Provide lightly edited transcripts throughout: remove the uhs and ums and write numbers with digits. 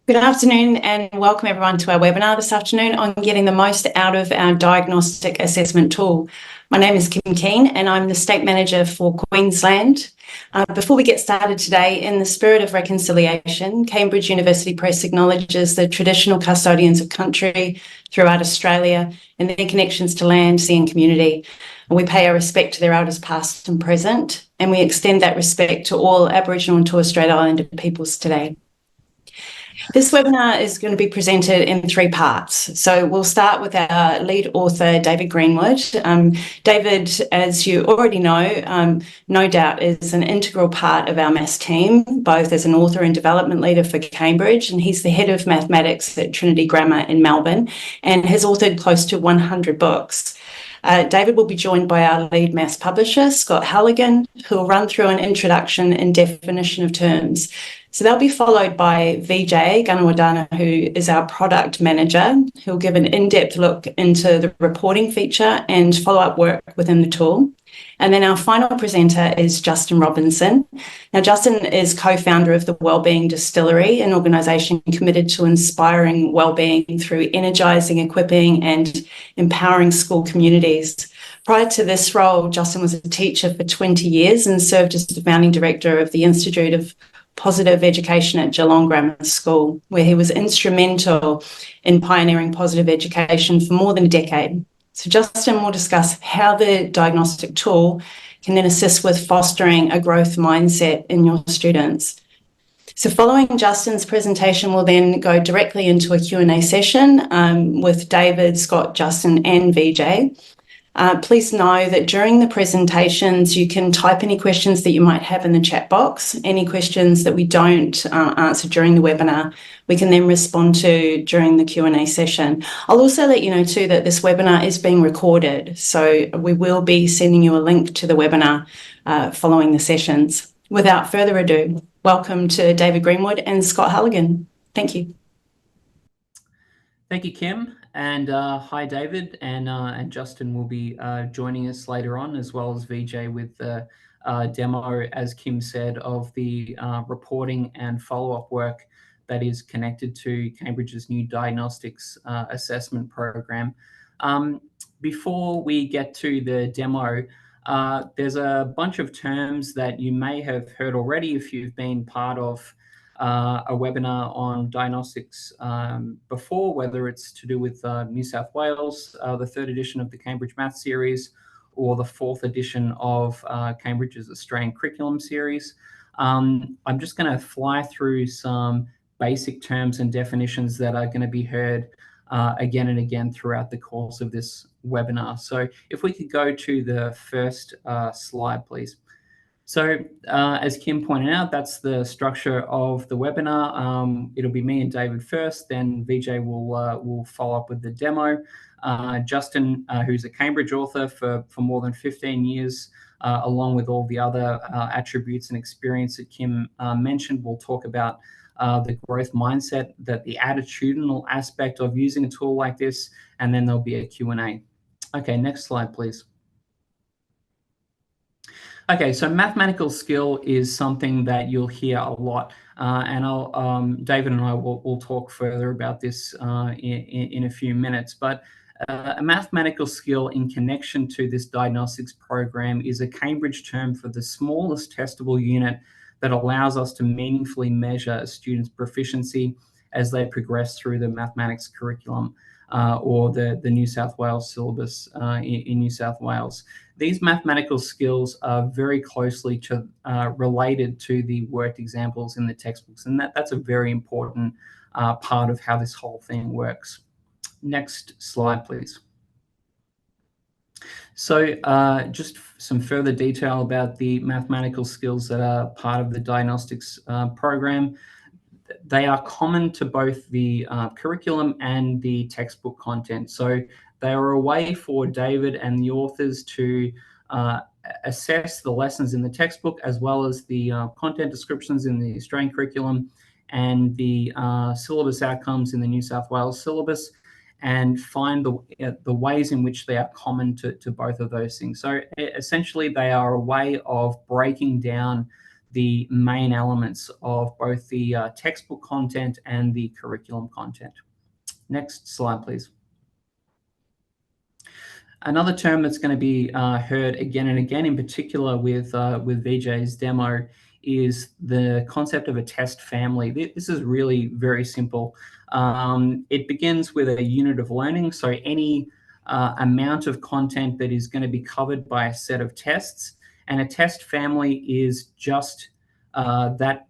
Good afternoon and welcome everyone to our webinar this afternoon on getting the most out of our diagnostic assessment tool. My name is Kim Keane and I'm the State Manager for Queensland. Before we get started today, in the spirit of reconciliation, Cambridge University Press acknowledges the traditional custodians of country throughout Australia and their connections to land, sea and community. And we pay our respect to their elders past and present, and we extend that respect to all Aboriginal and Torres Strait Islander peoples today. This webinar is going to be presented in three parts. So we'll start with our lead author, David Greenwood. David, as you already know, no doubt is an integral part of our maths team, both as an author and development leader for Cambridge, and he's the head of mathematics at Trinity Grammar in Melbourne and has authored close to 100 books. David will be joined by our lead maths publisher, Scott Halligan, who will run through an introduction and definition of terms. So they'll be followed by Vijay Gunawadana, who is our product manager, who'll give an in-depth look into the reporting feature and follow-up work within the tool. And then our final presenter is Justin Robinson. Now, Justin is co-founder of the Wellbeing Distillery, an organisation committed to inspiring wellbeing through energising, equipping and empowering school communities. Prior to this role, Justin was a teacher for 20 years and served as the founding director of the Institute of Positive Education at Geelong Grammar School, where he was instrumental in pioneering positive education for more than a decade. So Justin will discuss how the diagnostic tool can then assist with fostering a growth mindset in your students. So following Justin's presentation, we'll then go directly into a Q&A session with David, Scott, Justin and Vijay. Please know that during the presentations, you can type any questions that you might have in the chat box. Any questions that we don't answer during the webinar, we can then respond to during the Q&A session. I'll also let you know too that this webinar is being recorded, so we will be sending you a link to the webinar following the sessions. Without further ado, welcome to David Greenwood and Scott Halligan. Thank you. Thank you, Kim. And hi, David, and Justin will be joining us later on, as well as Vijay with the demo, as Kim said, of the reporting and follow-up work that is connected to Cambridge's new Diagnostics Assessment program. Before we get to the demo, there's a bunch of terms that you may have heard already if you've been part of a webinar on diagnostics before, whether it's to do with New South Wales, the third edition of the CambridgeMATHS series, or the fourth edition of Cambridge's Australian Curriculum series. I'm just going to fly through some basic terms and definitions that are going to be heard again and again throughout the course of this webinar. So if we could go to the first slide, please. So as Kim pointed out, that's the structure of the webinar. It'll be me and David first, then Vijay will follow up with the demo. Justin, who's a Cambridge author for more than 15 years, along with all the other attributes and experience that Kim mentioned, will talk about the growth mindset, the attitudinal aspect of using a tool like this, and then there'll be a Q&A. Okay, next slide, please. Okay, so mathematical skill is something that you'll hear a lot, and David and I will talk further about this in a few minutes. But a mathematical skill in connection to this diagnostics program is a Cambridge term for the smallest testable unit that allows us to meaningfully measure a student's proficiency as they progress through the mathematics curriculum or the New South Wales syllabus in New South Wales. These mathematical skills are very closely related to the worked examples in the textbooks, and that's a very important part of how this whole thing works. Next slide, please. So just some further detail about the mathematical skills that are part of the diagnostics program. They are common to both the curriculum and the textbook content. So they are a way for David and the authors to assess the lessons in the textbook, as well as the content descriptions in the Australian curriculum and the syllabus outcomes in the New South Wales syllabus, and find the ways in which they are common to both of those things. So essentially, they are a way of breaking down the main elements of both the textbook content and the curriculum content. Next slide, please. Another term that's going to be heard again and again, in particular with VJ's demo, is the concept of a test family. This is really very simple. It begins with a unit of learning, so any amount of content that is going to be covered by a set of tests, and a test family is just that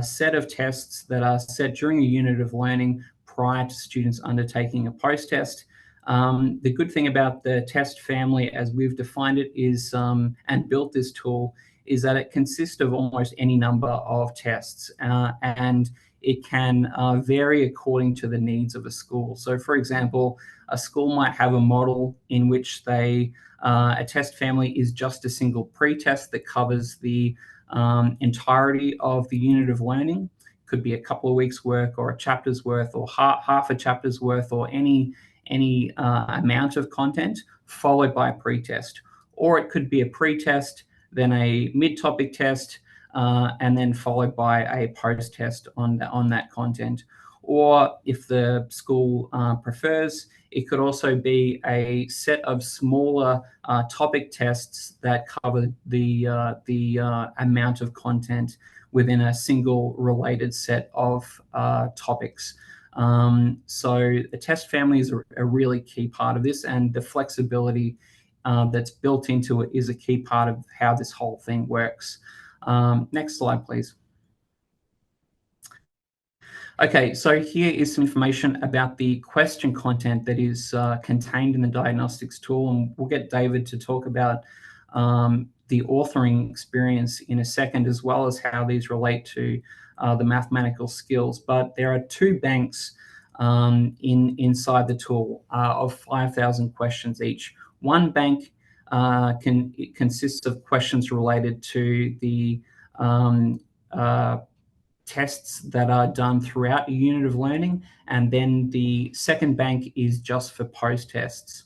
set of tests that are set during a unit of learning prior to students undertaking a post-test. The good thing about the test family, as we've defined it, is and built this tool, is that it consists of almost any number of tests, and it can vary according to the needs of a school. So, for example, a school might have a model in which a test family is just a single pre-test that covers the entirety of the unit of learning. Could be a couple of weeks' work, or a chapter's worth, or half a chapter's worth, or any amount of content, followed by a pre-test. Or it could be a pre-test, then a mid-topic test, and then followed by a post-test on that content. Or if the school prefers, it could also be a set of smaller topic tests that cover the amount of content within a single related set of topics. So the test family is a really key part of this, and the flexibility that's built into it is a key part of how this whole thing works. Next slide, please. Okay, so here is some information about the question content that is contained in the diagnostics tool, and we'll get David to talk about the authoring experience in a second, as well as how these relate to the mathematical skills. But there are two banks inside the tool of 5,000 questions each. One bank consists of questions related to the tests that are done throughout a unit of learning, and then the second bank is just for post-tests.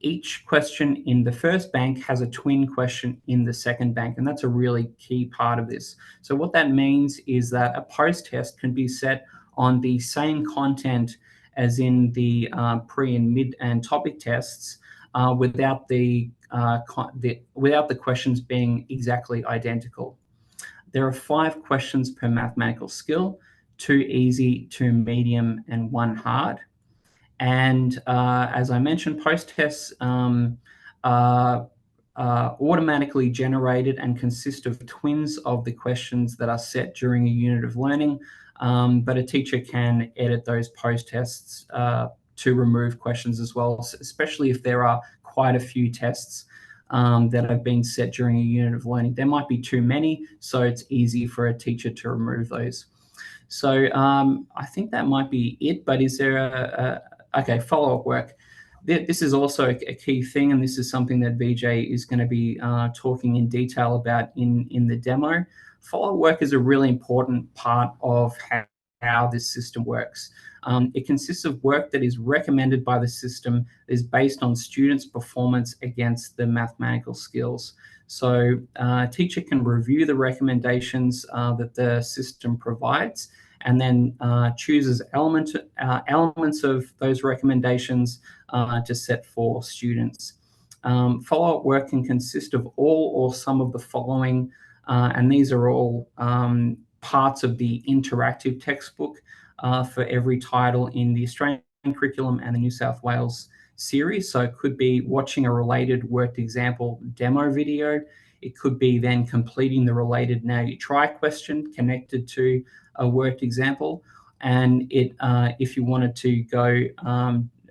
Each question in the first bank has a twin question in the second bank, and that's a really key part of this. So what that means is that a post-test can be set on the same content as in the pre and mid and topic tests, without the questions being exactly identical. There are 5 questions per mathematical skill, 2 easy, 2 medium, and 1 hard. And as I mentioned, post-tests are automatically generated and consist of twins of the questions that are set during a unit of learning, but a teacher can edit those post-tests to remove questions as well, especially if there are quite a few tests that have been set during a unit of learning. There might be too many, so it's easy for a teacher to remove those. So I think that might be it, but is there okay, follow-up work. This is also a key thing, and this is something that VJ is going to be talking in detail about in the demo. Follow-up work is a really important part of how this system works. It consists of work that is recommended by the system, is based on students' performance against the mathematical skills. So a teacher can review the recommendations that the system provides, and then chooses elements of those recommendations to set for students. Follow-up work can consist of all or some of the following, and these are all parts of the interactive textbook for every title in the Australian Curriculum and the New South Wales series. So it could be watching a related worked example demo video. It could be then completing the related Now You Try question connected to a worked example. And if you wanted to go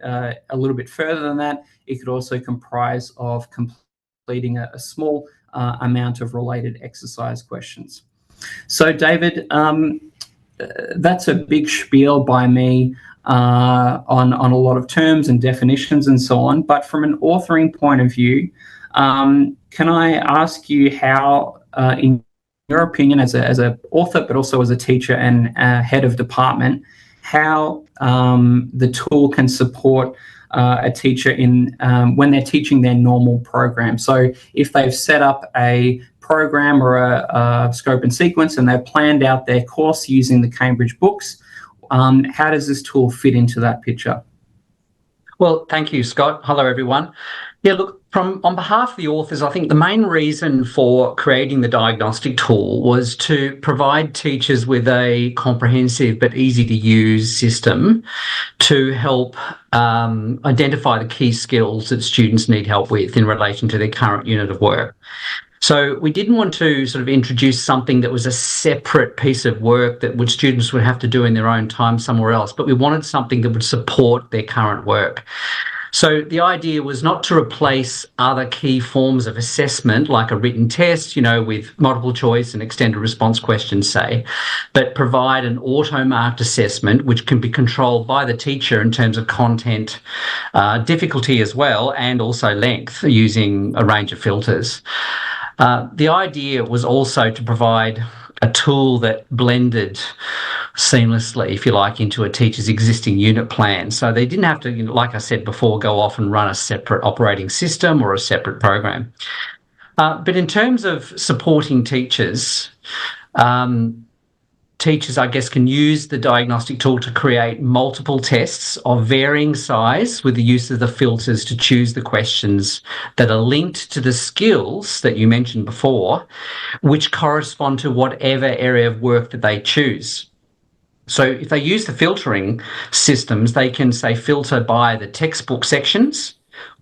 a little bit further than that, it could also comprise of completing a small amount of related exercise questions. So David, that's a big spiel by me on a lot of terms and definitions and so on. But from an authoring point of view, can I ask you how, in your opinion, as an author, but also as a teacher and head of department, how the tool can support a teacher in when they're teaching their normal program? So if they've set up a program or a scope and sequence, and they've planned out their course using the Cambridge books. How does this tool fit into that picture? Well, thank you, Scott. Hello, everyone. Yeah, look, on behalf of the authors, I think the main reason for creating the diagnostic tool was to provide teachers with a comprehensive but easy to use system to help identify the key skills that students need help with in relation to their current unit of work. So we didn't want to sort of introduce something that was a separate piece of work that students would have to do in their own time somewhere else, but we wanted something that would support their current work. So the idea was not to replace other key forms of assessment like a written test, with multiple choice and extended response questions, say, but provide an auto-marked assessment which can be controlled by the teacher in terms of content, difficulty as well, and also length using a range of filters. The idea was also to provide a tool that blended seamlessly, if you like, into a teacher's existing unit plan. So they didn't have to, like I said before, go off and run a separate operating system or a separate program. But in terms of supporting teachers, teachers, I guess, can use the diagnostic tool to create multiple tests of varying size with the use of the filters to choose the questions that are linked to the skills that you mentioned before, which correspond to whatever area of work that they choose. So if they use the filtering systems, they can, say, filter by the textbook sections,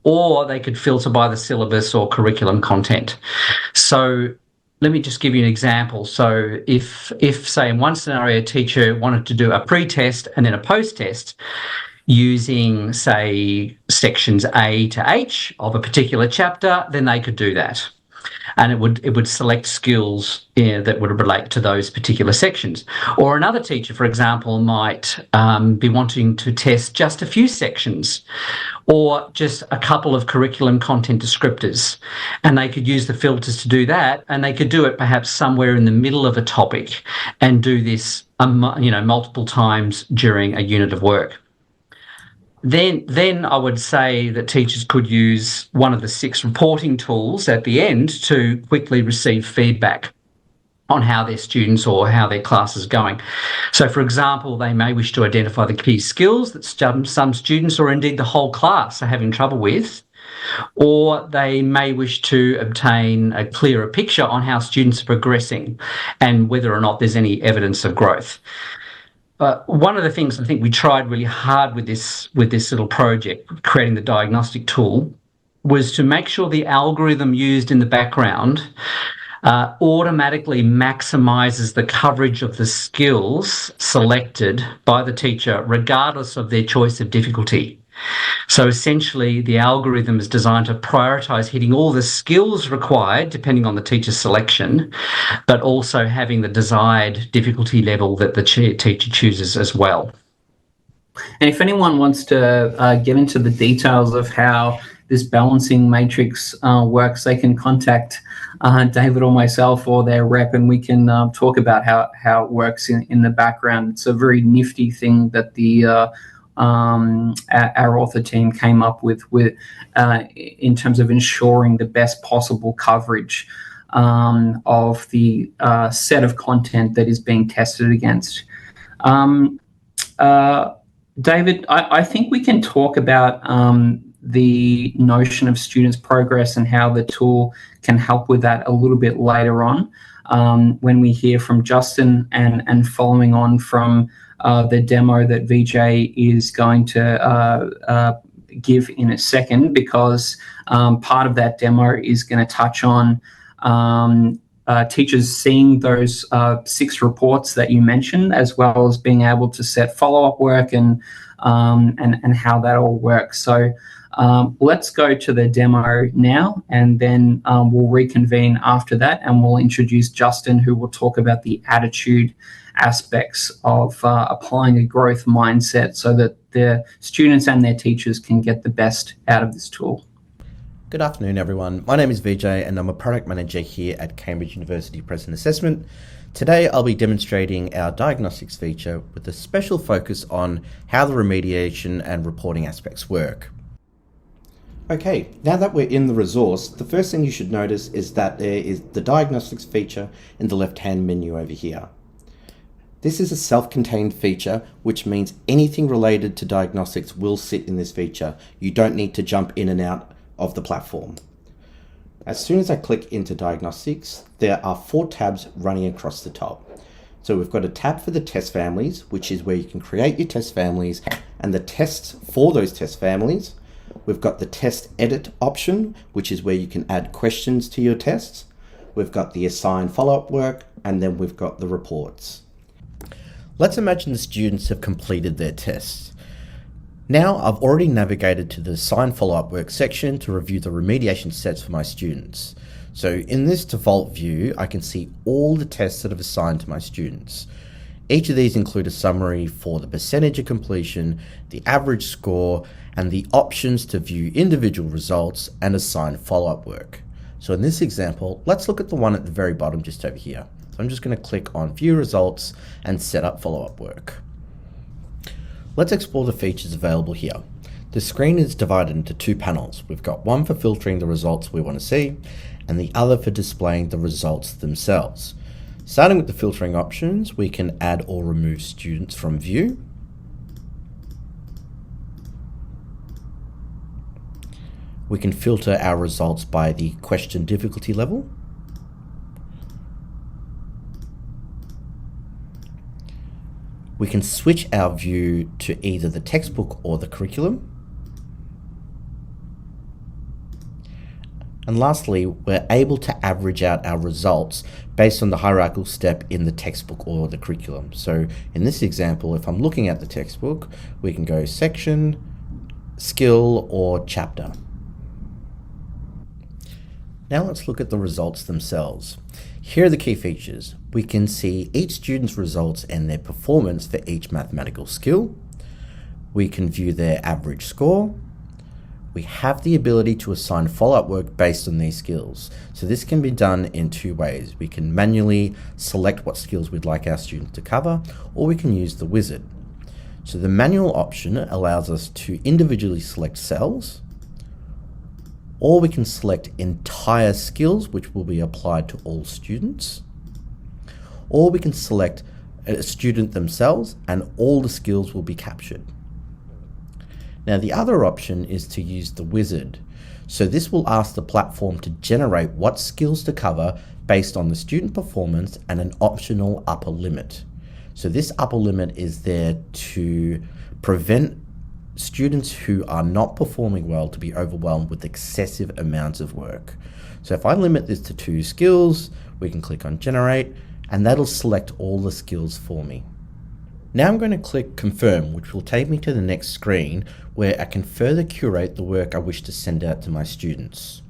or they could filter by the syllabus or curriculum content. So let me just give you an example. So if say, in one scenario, a teacher wanted to do a pre-test and then a post-test using, say, sections A to H of a particular chapter, then they could do that. And it would select skills that would relate to those particular sections. Or another teacher, for example, might be wanting to test just a few sections or just a couple of curriculum content descriptors. And they could use the filters to do that, and they could do it perhaps somewhere in the middle of a topic and do this multiple times during a unit of work. Then I would say that teachers could use one of the 6 reporting tools at the end to quickly receive feedback on how their students or how their class is going. So, for example, they may wish to identify the key skills that some students or indeed the whole class are having trouble with, or they may wish to obtain a clearer picture on how students are progressing and whether or not there's any evidence of growth. One of the things I think we tried really hard with this little project, creating the diagnostic tool, was to make sure the algorithm used in the background automatically maximises the coverage of the skills selected by the teacher, regardless of their choice of difficulty. So essentially, the algorithm is designed to prioritise hitting all the skills required, depending on the teacher's selection, but also having the desired difficulty level that the teacher chooses as well. And if anyone wants to get into the details of how this balancing matrix works, they can contact David or myself or their rep, and we can talk about how it works in the background. It's a very nifty thing that our author team came up with in terms of ensuring the best possible coverage of the set of content that is being tested against. David, I think we can talk about the notion of students' progress and how the tool can help with that a little bit later on when we hear from Justin and following on from the demo that VJ is going to give in a second, because part of that demo is going to touch on teachers seeing those 6 reports that you mentioned, as well as being able to set follow-up work and how that all works. So let's go to the demo now, and then we'll reconvene after that, and we'll introduce Justin, who will talk about the attitude aspects of applying a growth mindset so that the students and their teachers can get the best out of this tool. Good afternoon, everyone. My name is VJ and I'm a product manager here at Cambridge University Press and Assessment. Today I'll be demonstrating our diagnostics feature with a special focus on how the remediation and reporting aspects work. Okay, now that we're in the resource, the first thing you should notice is that there is the diagnostics feature in the left-hand menu over here. This is a self-contained feature, which means anything related to diagnostics will sit in this feature. You don't need to jump in and out of the platform. As soon as I click into diagnostics, there are 4 tabs running across the top. So we've got a tab for the test families, which is where you can create your test families and the tests for those test families. We've got the test edit option, which is where you can add questions to your tests. We've got the assign follow-up work, and then we've got the reports. Let's imagine the students have completed their tests. Now I've already navigated to the assign follow-up work section to review the remediation sets for my students. So in this default view, I can see all the tests that I've assigned to my students. Each of these include a summary for the percentage of completion, the average score, and the options to view individual results and assign follow-up work. So in this example, let's look at the one at the very bottom just over here. So I'm just going to click on View Results and set up follow-up work. Let's explore the features available here. The screen is divided into 2 panels. We've got one for filtering the results we want to see, and the other for displaying the results themselves. Starting with the filtering options, we can add or remove students from view. We can filter our results by the question difficulty level. We can switch our view to either the textbook or the curriculum. And lastly, we're able to average out our results based on the hierarchical step in the textbook or the curriculum. So in this example, if I'm looking at the textbook, we can go section, skill, or chapter. Now let's look at the results themselves. Here are the key features. We can see each student's results and their performance for each mathematical skill. We can view their average score. We have the ability to assign follow-up work based on these skills. So this can be done in 2 ways. We can manually select what skills we'd like our students to cover, or we can use the wizard. So the manual option allows us to individually select cells, or we can select entire skills which will be applied to all students, or we can select a student themselves and all the skills will be captured. Now the other option is to use the wizard. So this will ask the platform to generate what skills to cover based on the student performance and an optional upper limit. So this upper limit is there to prevent students who are not performing well to be overwhelmed with excessive amounts of work. So if I limit this to 2 skills, we can click on generate and that'll select all the skills for me. Now I'm going to click confirm, which will take me to the next screen where I can further curate the work I wish to send out to my students.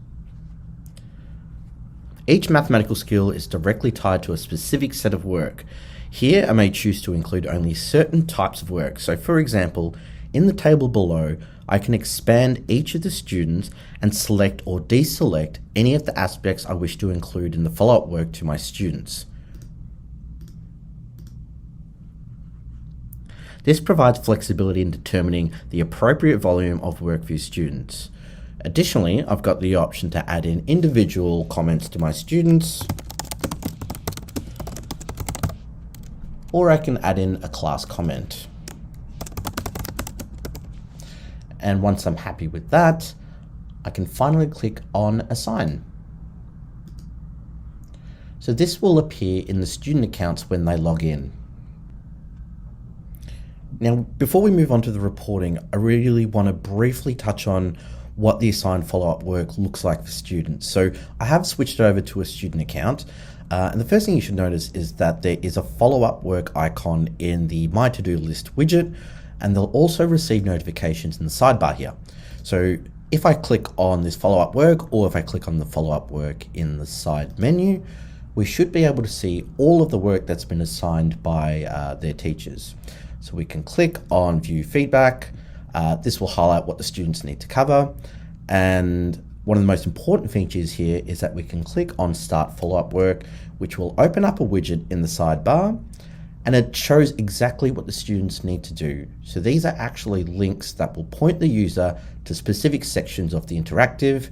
Each mathematical skill is directly tied to a specific set of work. Here I may choose to include only certain types of work. So for example, in the table below, I can expand each of the students and select or deselect any of the aspects I wish to include in the follow-up work to my students. This provides flexibility in determining the appropriate volume of work for your students. Additionally, I've got the option to add in individual comments to my students, or I can add in a class comment. And once I'm happy with that, I can finally click on Assign. So this will appear in the student accounts when they log in. Now, before we move on to the reporting, I really want to briefly touch on what the assigned follow-up work looks like for students. So I have switched over to a student account. And the first thing you should notice is that there is a follow-up work icon in the My To-Do list widget, and they'll also receive notifications in the sidebar here. So if I click on this follow-up work, or if I click on the follow-up work in the side menu, we should be able to see all of the work that's been assigned by their teachers. So we can click on View Feedback. This will highlight what the students need to cover. And one of the most important features here is that we can click on Start Follow-Up Work, which will open up a widget in the sidebar. and it shows exactly what the students need to do. So these are actually links that will point the user to specific sections of the interactive,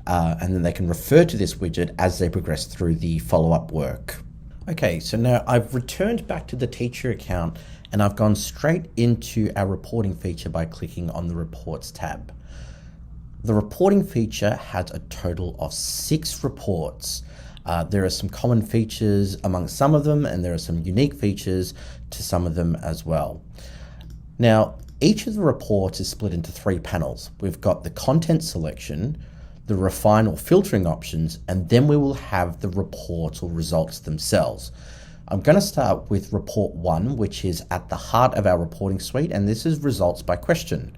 and then they can refer to this widget as they progress through the follow-up work. Okay, so now I've returned back to the teacher account and I've gone straight into our reporting feature by clicking on the Reports tab. The reporting feature has a total of 6 reports. There are some common features amongst some of them, and there are some unique features to some of them as well. Now, each of the reports is split into 3 panels. We've got the content selection, the refine or filtering options, and then we will have the reports or results themselves. I'm going to start with report 1, which is at the heart of our reporting suite, and this is results by question.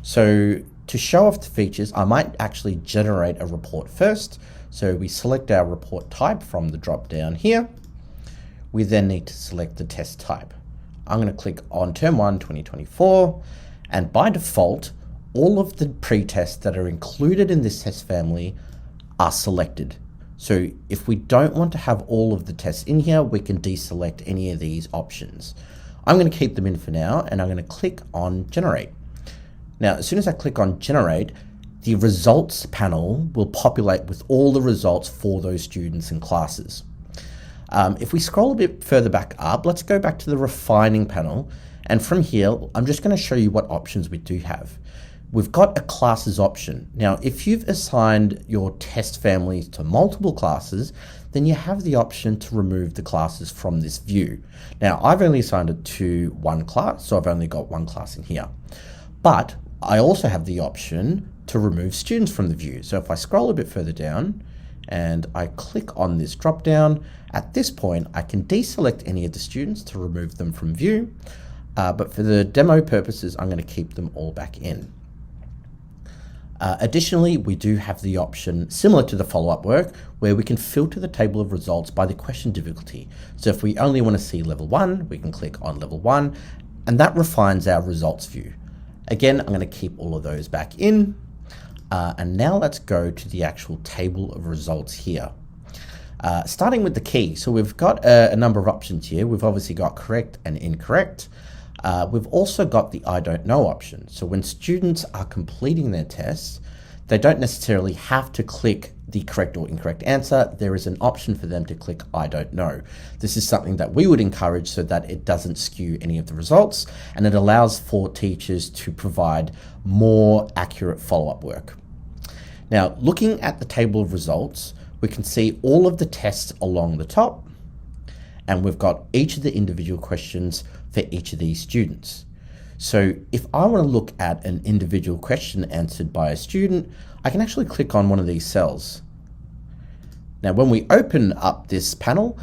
So to show off the features, I might actually generate a report first. So we select our report type from the drop down here. We then need to select the test type. I'm going to click on Term 1 2024, and by default, all of the pre-tests that are included in this test family are selected. So if we don't want to have all of the tests in here, we can deselect any of these options. I'm going to keep them in for now, and I'm going to click on Generate. Now, as soon as I click on Generate, the results panel will populate with all the results for those students and classes. If we scroll a bit further back up, let's go back to the refining panel. And from here, I'm just going to show you what options we do have. We've got a classes option. Now, if you've assigned your test families to multiple classes, then you have the option to remove the classes from this view. Now, I've only assigned it to one class, so I've only got one class in here. But I also have the option to remove students from the view. So if I scroll a bit further down and I click on this drop down, at this point, I can deselect any of the students to remove them from view. But for the demo purposes, I'm going to keep them all back in. Additionally, we do have the option similar to the follow-up work where we can filter the table of results by the question difficulty. So if we only want to see level 1, we can click on level 1, and that refines our results view. Again, I'm going to keep all of those back in. And now let's go to the actual table of results here. Starting with the key. So we've got a number of options here. We've obviously got correct and incorrect. We've also got the I don't know option. So when students are completing their tests, they don't necessarily have to click the correct or incorrect answer. There is an option for them to click I don't know. This is something that we would encourage so that it doesn't skew any of the results, and it allows for teachers to provide more accurate follow-up work. Now, looking at the table of results, we can see all of the tests along the top, and we've got each of the individual questions for each of these students. So if I want to look at an individual question answered by a student, I can actually click on one of these cells. Now, when we open up this panel,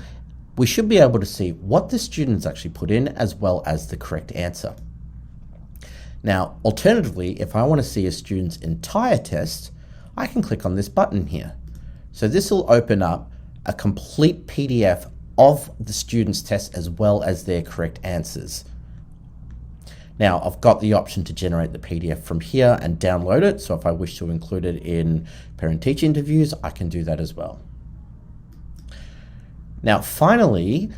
we should be able to see what the students actually put in as well as the correct answer. Now, alternatively, if I want to see a student's entire test, I can click on this button here. So this will open up a complete PDF of the student's test as well as their correct answers. Now, I've got the option to generate the PDF from here and download it. So if I wish to include it in parent-teacher interviews, I can do that as well. Now, finally,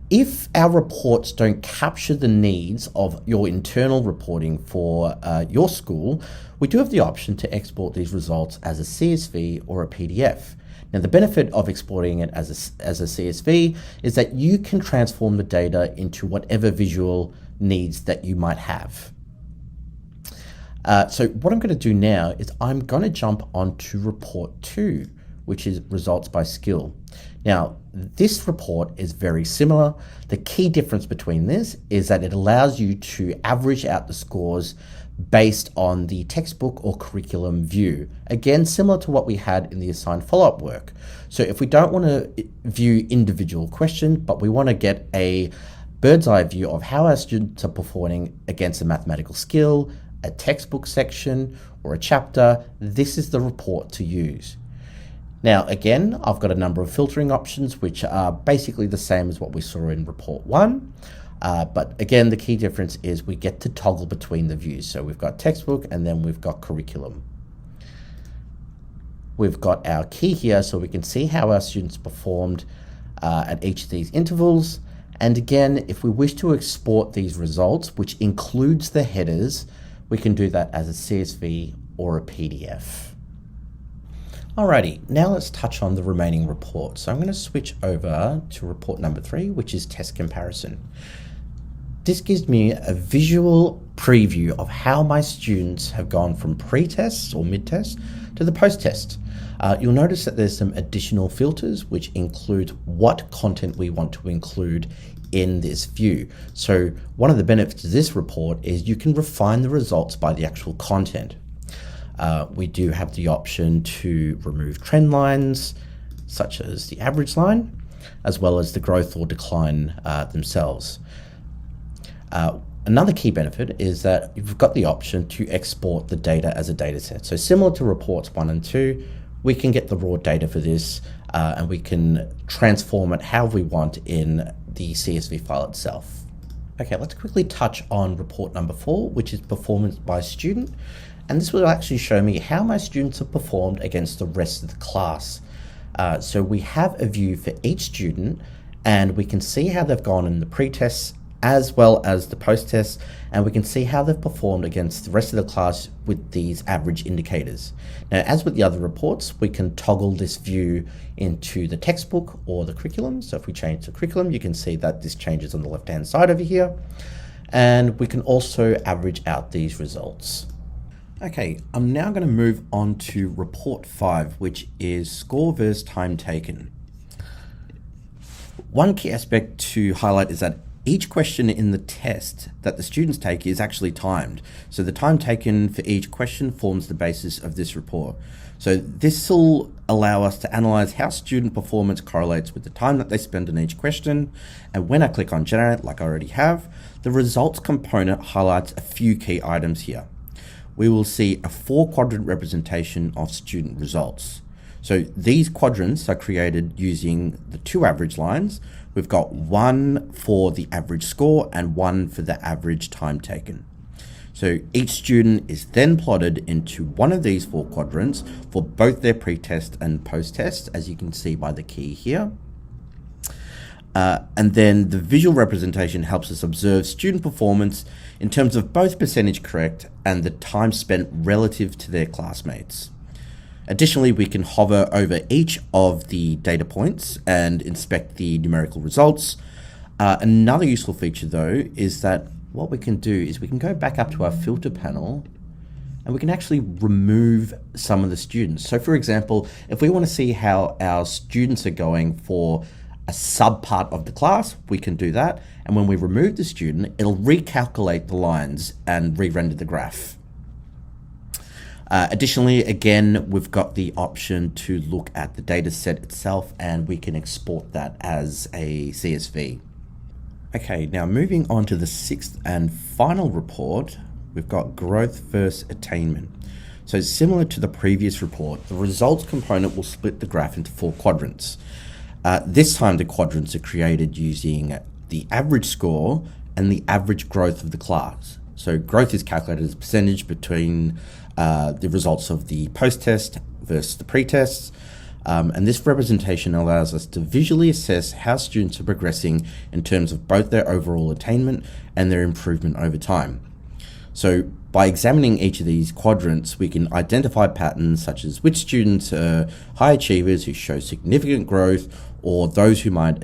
if our reports don't capture the needs of your internal reporting for your school, we do have the option to export these results as a CSV or a PDF. Now, the benefit of exporting it as a CSV is that you can transform the data into whatever visual needs that you might have. So what I'm going to do now is I'm going to jump onto report 2, which is results by skill. Now, this report is very similar. The key difference between this is that it allows you to average out the scores based on the textbook or curriculum view. Again, similar to what we had in the assigned follow-up work. So if we don't want to view individual questions, but we want to get a bird's eye view of how our students are performing against a mathematical skill, a textbook section, or a chapter, this is the report to use. Now, again, I've got a number of filtering options, which are basically the same as what we saw in report 1. But again, the key difference is we get to toggle between the views. So we've got textbook and then we've got curriculum. We've got our key here so we can see how our students performed at each of these intervals. And again, if we wish to export these results, which includes the headers, we can do that as a CSV or a PDF. Alrighty, now let's touch on the remaining reports. So I'm going to switch over to report number 3, which is test comparison. This gives me a visual preview of how my students have gone from pre-test or mid-test to the post-test. You'll notice that there's some additional filters which include what content we want to include in this view. So one of the benefits of this report is you can refine the results by the actual content. We do have the option to remove trend lines, such as the average line, as well as the growth or decline themselves. Another key benefit is that you've got the option to export the data as a data set. So similar to reports 1 and 2, we can get the raw data for this and we can transform it how we want in the CSV file itself. Okay, let's quickly touch on report number 4, which is performance by student. And this will actually show me how my students have performed against the rest of the class. So we have a view for each student and we can see how they've gone in the pre-tests as well as the post-tests, and we can see how they've performed against the rest of the class with these average indicators. Now, as with the other reports, we can toggle this view into the textbook or the curriculum. So if we change the curriculum, you can see that this changes on the left-hand side over here. And we can also average out these results. Okay, I'm now going to move on to report 5, which is score versus time taken. One key aspect to highlight is that each question in the test that the students take is actually timed. So the time taken for each question forms the basis of this report. So this will allow us to analyze how student performance correlates with the time that they spend on each question. And when I click on generate, like I already have, the results component highlights a few key items here. We will see a 4-quadrant representation of student results. So these quadrants are created using the 2 average lines. We've got 1 for the average score and 1 for the average time taken. So each student is then plotted into one of these 4 quadrants for both their pre-test and post-test, as you can see by the key here. And then the visual representation helps us observe student performance in terms of both percentage correct and the time spent relative to their classmates. Additionally, we can hover over each of the data points and inspect the numerical results. Another useful feature though is that what we can do is we can go back up to our filter panel and we can actually remove some of the students. So for example, if we want to see how our students are going for a subpart of the class, we can do that. And when we remove the student, it'll recalculate the lines and re-render the graph. Additionally, again, we've got the option to look at the data set itself and we can export that as a CSV. Okay, now moving on to the 6th and final report, we've got growth versus attainment. So similar to the previous report, the results component will split the graph into 4 quadrants. This time the quadrants are created using the average score and the average growth of the class. So growth is calculated as a percentage between the results of the post-test versus the pre-tests. And this representation allows us to visually assess how students are progressing in terms of both their overall attainment and their improvement over time. So by examining each of these quadrants, we can identify patterns such as which students are high achievers who show significant growth or those who might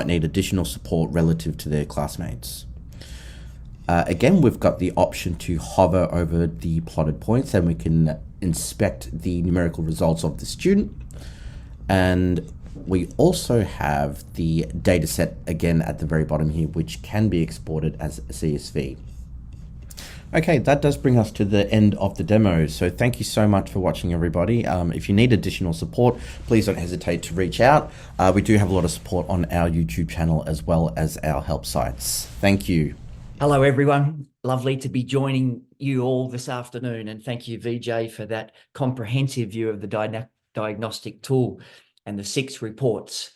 need additional support relative to their classmates. Again, we've got the option to hover over the plotted points and we can inspect the numerical results of the student. And we also have the data set again at the very bottom here, which can be exported as a CSV. Okay, that does bring us to the end of the demo. So thank you so much for watching, everybody. If you need additional support, please don't hesitate to reach out. We do have a lot of support on our YouTube channel as well as our help sites. Thank you. Hello, everyone. Lovely to be joining you all this afternoon. And thank you, VJ, for that comprehensive view of the diagnostic tool and the 6 reports.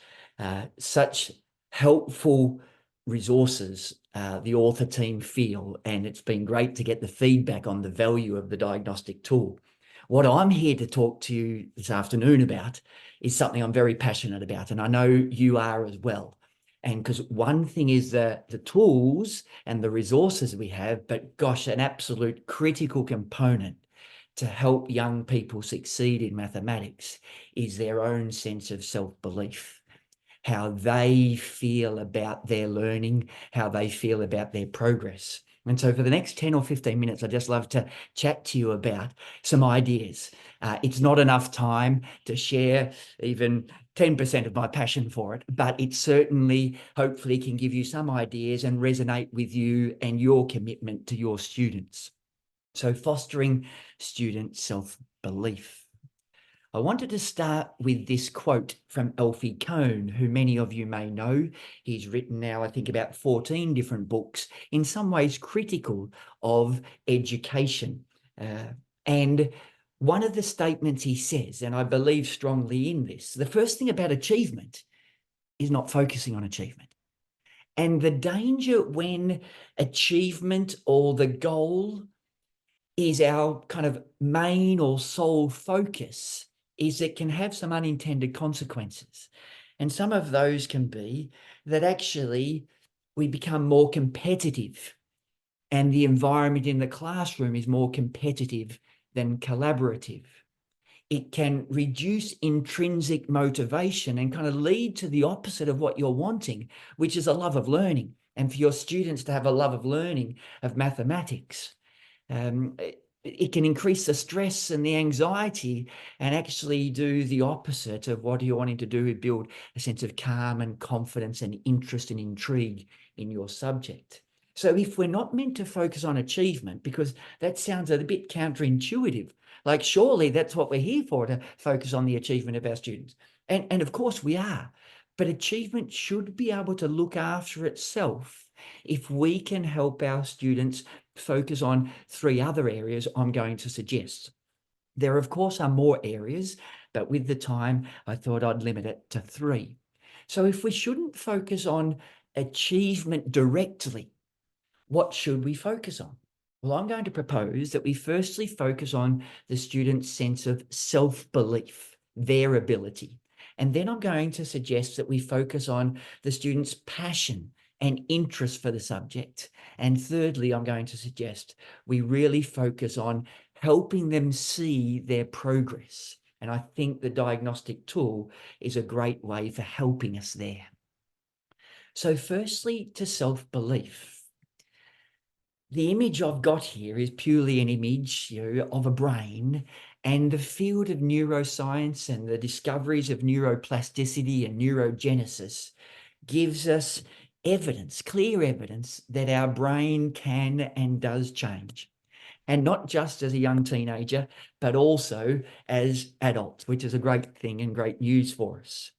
Such helpful resources the author team feel, and it's been great to get the feedback on the value of the diagnostic tool. What I'm here to talk to you this afternoon about is something I'm very passionate about, and I know you are as well. And because one thing is the tools and the resources we have, but gosh, an absolute critical component to help young people succeed in mathematics is their own sense of self-belief, how they feel about their learning, how they feel about their progress. And so for the next 10 or 15 minutes, I'd just love to chat to you about some ideas. It's not enough time to share even 10% of my passion for it, but it certainly, hopefully, can give you some ideas and resonate with you and your commitment to your students. So fostering student self-belief. I wanted to start with this quote from Alfie Kohn, who many of you may know. He's written now, I think, about 14 different books, in some ways critical of education. And one of the statements he says, and I believe strongly in this, the first thing about achievement is not focusing on achievement. And the danger when achievement or the goal is our kind of main or sole focus is it can have some unintended consequences. And some of those can be that actually we become more competitive and the environment in the classroom is more competitive than collaborative. It can reduce intrinsic motivation and kind of lead to the opposite of what you're wanting, which is a love of learning. And for your students to have a love of learning of mathematics, it can increase the stress and the anxiety and actually do the opposite of what you're wanting to do, build a sense of calm and confidence and interest and intrigue in your subject. So if we're not meant to focus on achievement, because that sounds a bit counterintuitive, like surely that's what we're here for, to focus on the achievement of our students. And of course we are, but achievement should be able to look after itself if we can help our students focus on 3 other areas I'm going to suggest. There, of course, are more areas, but with the time, I thought I'd limit it to 3. So if we shouldn't focus on achievement directly, what should we focus on? Well, I'm going to propose that we firstly focus on the student's sense of self-belief, their ability. And then I'm going to suggest that we focus on the student's passion and interest for the subject. And thirdly, I'm going to suggest we really focus on helping them see their progress. And I think the diagnostic tool is a great way for helping us there. So firstly, to self-belief. The image I've got here is purely an image, of a brain, and the field of neuroscience and the discoveries of neuroplasticity and neurogenesis gives us evidence, clear evidence, that our brain can and does change. And not just as a young teenager, but also as adults, which is a great thing and great news for us.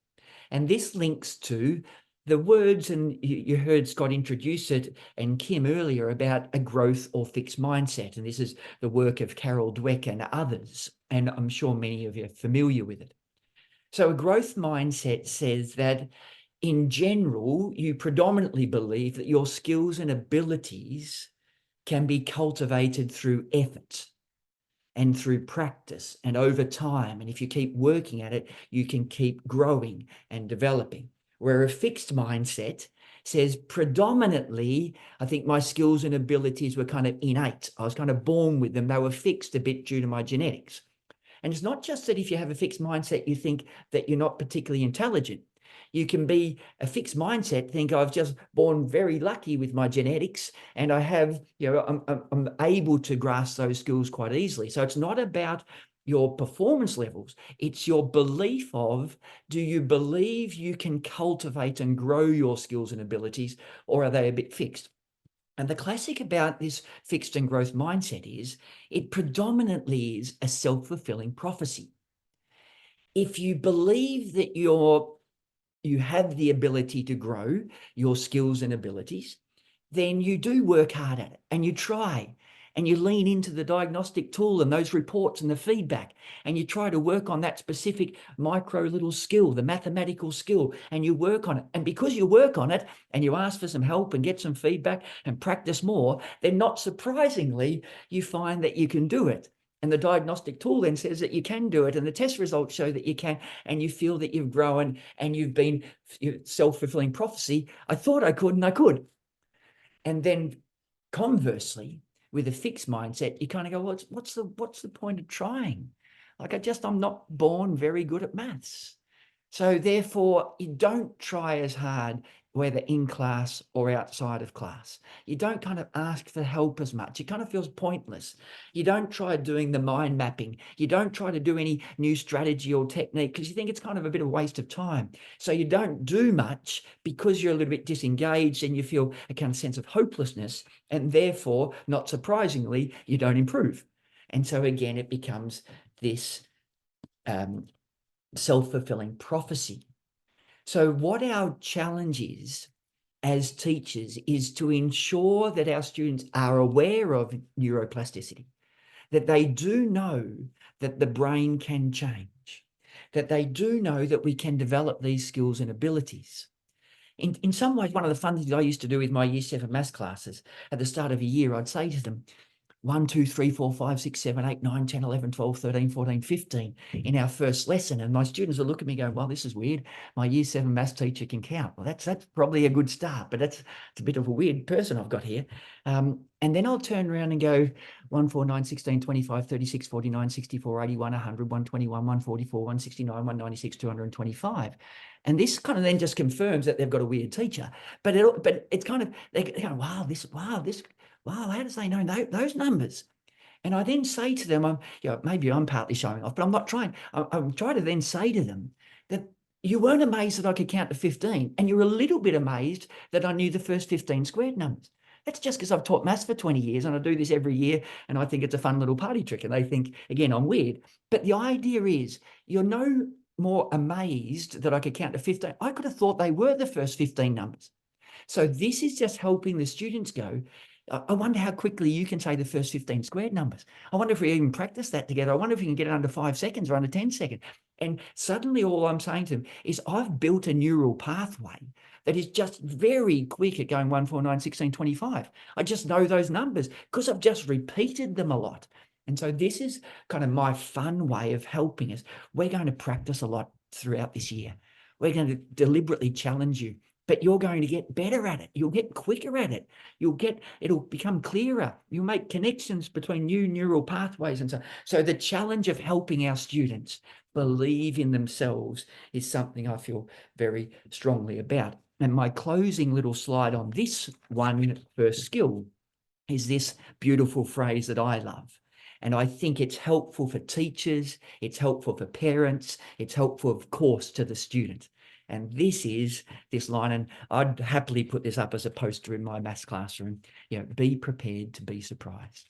And this links to the words, and you heard Scott introduce it and Kim earlier, about a growth or fixed mindset. And this is the work of Carol Dweck and others, and I'm sure many of you are familiar with it. So a growth mindset says that in general, you predominantly believe that your skills and abilities can be cultivated through effort and through practice and over time. And if you keep working at it, you can keep growing and developing. Where a fixed mindset says predominantly, I think my skills and abilities were kind of innate. I was kind of born with them. They were fixed a bit due to my genetics. And it's not just that if you have a fixed mindset, you think that you're not particularly intelligent. You can be a fixed mindset, think I've just born very lucky with my genetics and I have, I'm able to grasp those skills quite easily. So it's not about your performance levels. It's your belief of, do you believe you can cultivate and grow your skills and abilities, or are they a bit fixed? And the classic about this fixed and growth mindset is it predominantly is a self-fulfilling prophecy. If you believe that you have the ability to grow your skills and abilities, then you do work hard at it and you try and you lean into the diagnostic tool and those reports and the feedback, and you try to work on that specific micro little skill, the mathematical skill, and you work on it. And because you work on it and you ask for some help and get some feedback and practice more, then not surprisingly, you find that you can do it. And the diagnostic tool then says that you can do it, and the test results show that you can, and you feel that you've grown and you've been self-fulfilling prophecy. I thought I could, and I could. And then conversely, with a fixed mindset, you kind of go, well, what's the point of trying? Like, I'm not born very good at maths. So therefore, you don't try as hard, whether in class or outside of class. You don't kind of ask for help as much. It kind of feels pointless. You don't try doing the mind mapping. You don't try to do any new strategy or technique because you think it's kind of a bit of a waste of time. So you don't do much because you're a little bit disengaged and you feel a kind of sense of hopelessness. And therefore, not surprisingly, you don't improve. And so again, it becomes this self-fulfilling prophecy. So what our challenge is as teachers is to ensure that our students are aware of neuroplasticity, that they do know that the brain can change, that they do know that we can develop these skills and abilities. In some ways, one of the fun things I used to do with my Year 7 maths classes at the start of a year, I'd say to them, 1, 2, 3, 4, 5, 6, 7, 8, 9, 10, 11, 12, 13, 14, 15 in our first lesson. And my students would look at me and go, well, this is weird. My Year 7 maths teacher can count. Well, that's probably a good start, but it's a bit of a weird person I've got here. And then I'll turn around and go 1, 4, 9, 16, 25, 36, 49, 64, 81, 100, 121, 144, 169, 196, 225. And this kind of then just confirms that they've got a weird teacher. But it's kind of, they go, wow, how does they know those numbers? And I then say to them, maybe I'm partly showing off, but I'm not trying. I'm trying to then say to them that you weren't amazed that I could count to 15, and you're a little bit amazed that I knew the first 15 squared numbers. That's just because I've taught maths for 20 years and I do this every year, and I think it's a fun little party trick, and they think, again, I'm weird. But the idea is you're no more amazed that I could count to 15. I could have thought they were the first 15 numbers. So this is just helping the students go, I wonder how quickly you can say the first 15 squared numbers. I wonder if we even practice that together. I wonder if we can get it under 5 seconds or under 10 seconds. And suddenly all I'm saying to them is I've built a neural pathway that is just very quick at going 1, 4, 9, 16, 25. I just know those numbers because I've just repeated them a lot. And so this is kind of my fun way of helping us. We're going to practice a lot throughout this year. We're going to deliberately challenge you. But you're going to get better at it. You'll get quicker at it. It'll become clearer. You'll make connections between new neural pathways and so on. So the challenge of helping our students believe in themselves is something I feel very strongly about. And my closing little slide on this one first skill is this beautiful phrase that I love. And I think it's helpful for teachers, it's helpful for parents, it's helpful, of course, to the student. And this is this line, and I'd happily put this up as a poster in my maths classroom. Be prepared to be surprised.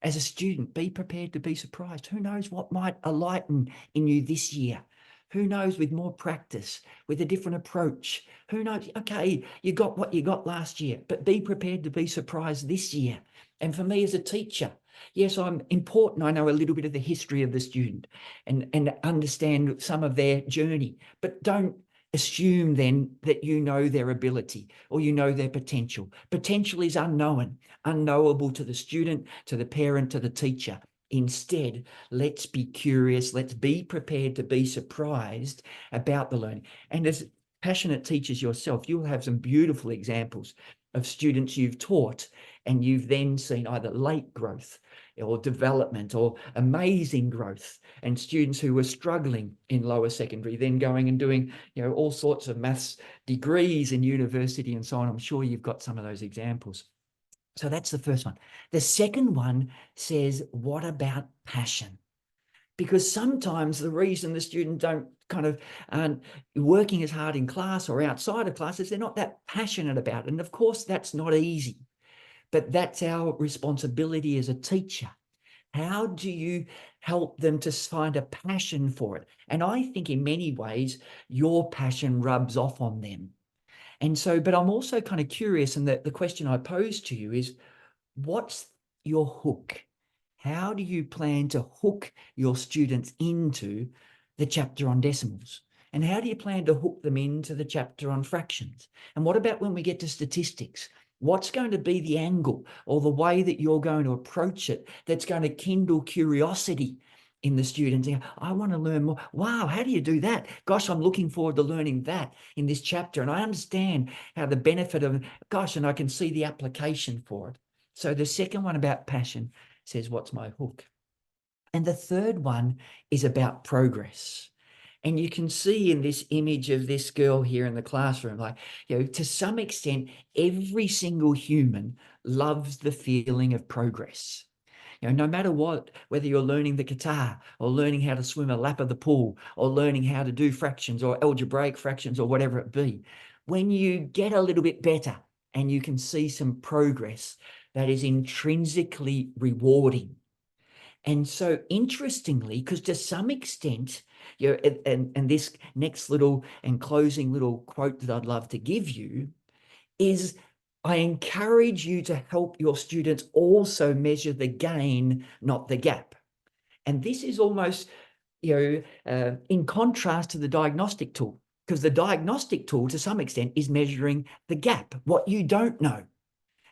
As a student, be prepared to be surprised. Who knows what might enlighten in you this year? Who knows, with more practice, with a different approach? Who knows? Okay, you got what you got last year, but be prepared to be surprised this year. And for me as a teacher, yes, I'm important. I know a little bit of the history of the student and understand some of their journey, but don't assume then that you know their ability or you know their potential. Potential is unknown, unknowable to the student, to the parent, to the teacher. Instead, let's be curious. Let's be prepared to be surprised about the learning. And as passionate teachers yourself, you'll have some beautiful examples of students you've taught and you've then seen either late growth or development or amazing growth, and students who were struggling in lower secondary then going and doing all sorts of maths degrees in university and so on. I'm sure you've got some of those examples. So that's the first one. The second one says, what about passion? Because sometimes the reason the student don't aren't working as hard in class or outside of class is they're not that passionate about it. And of course, that's not easy, but that's our responsibility as a teacher. How do you help them to find a passion for it? And I think in many ways, your passion rubs off on them. And so, but I'm also kind of curious, and the question I pose to you is, what's your hook? How do you plan to hook your students into the chapter on decimals? And how do you plan to hook them into the chapter on fractions? And what about when we get to statistics? What's going to be the angle or the way that you're going to approach it that's going to kindle curiosity in the students? I want to learn more. Wow, how do you do that? Gosh, I'm looking forward to learning that in this chapter. And I understand how the benefit of, gosh, and I can see the application for it. So the second one about passion says, what's my hook? And the third one is about progress. And you can see in this image of this girl here in the classroom, like, to some extent, every single human loves the feeling of progress. No matter what, whether you're learning the guitar or learning how to swim a lap of the pool or learning how to do fractions or algebraic fractions or whatever it be, when you get a little bit better and you can see some progress, that is intrinsically rewarding. And so interestingly, because to some extent, and this next little and closing little quote that I'd love to give you is, I encourage you to help your students also measure the gain, not the gap. And this is almost, in contrast to the diagnostic tool, because the diagnostic tool to some extent is measuring the gap, what you don't know.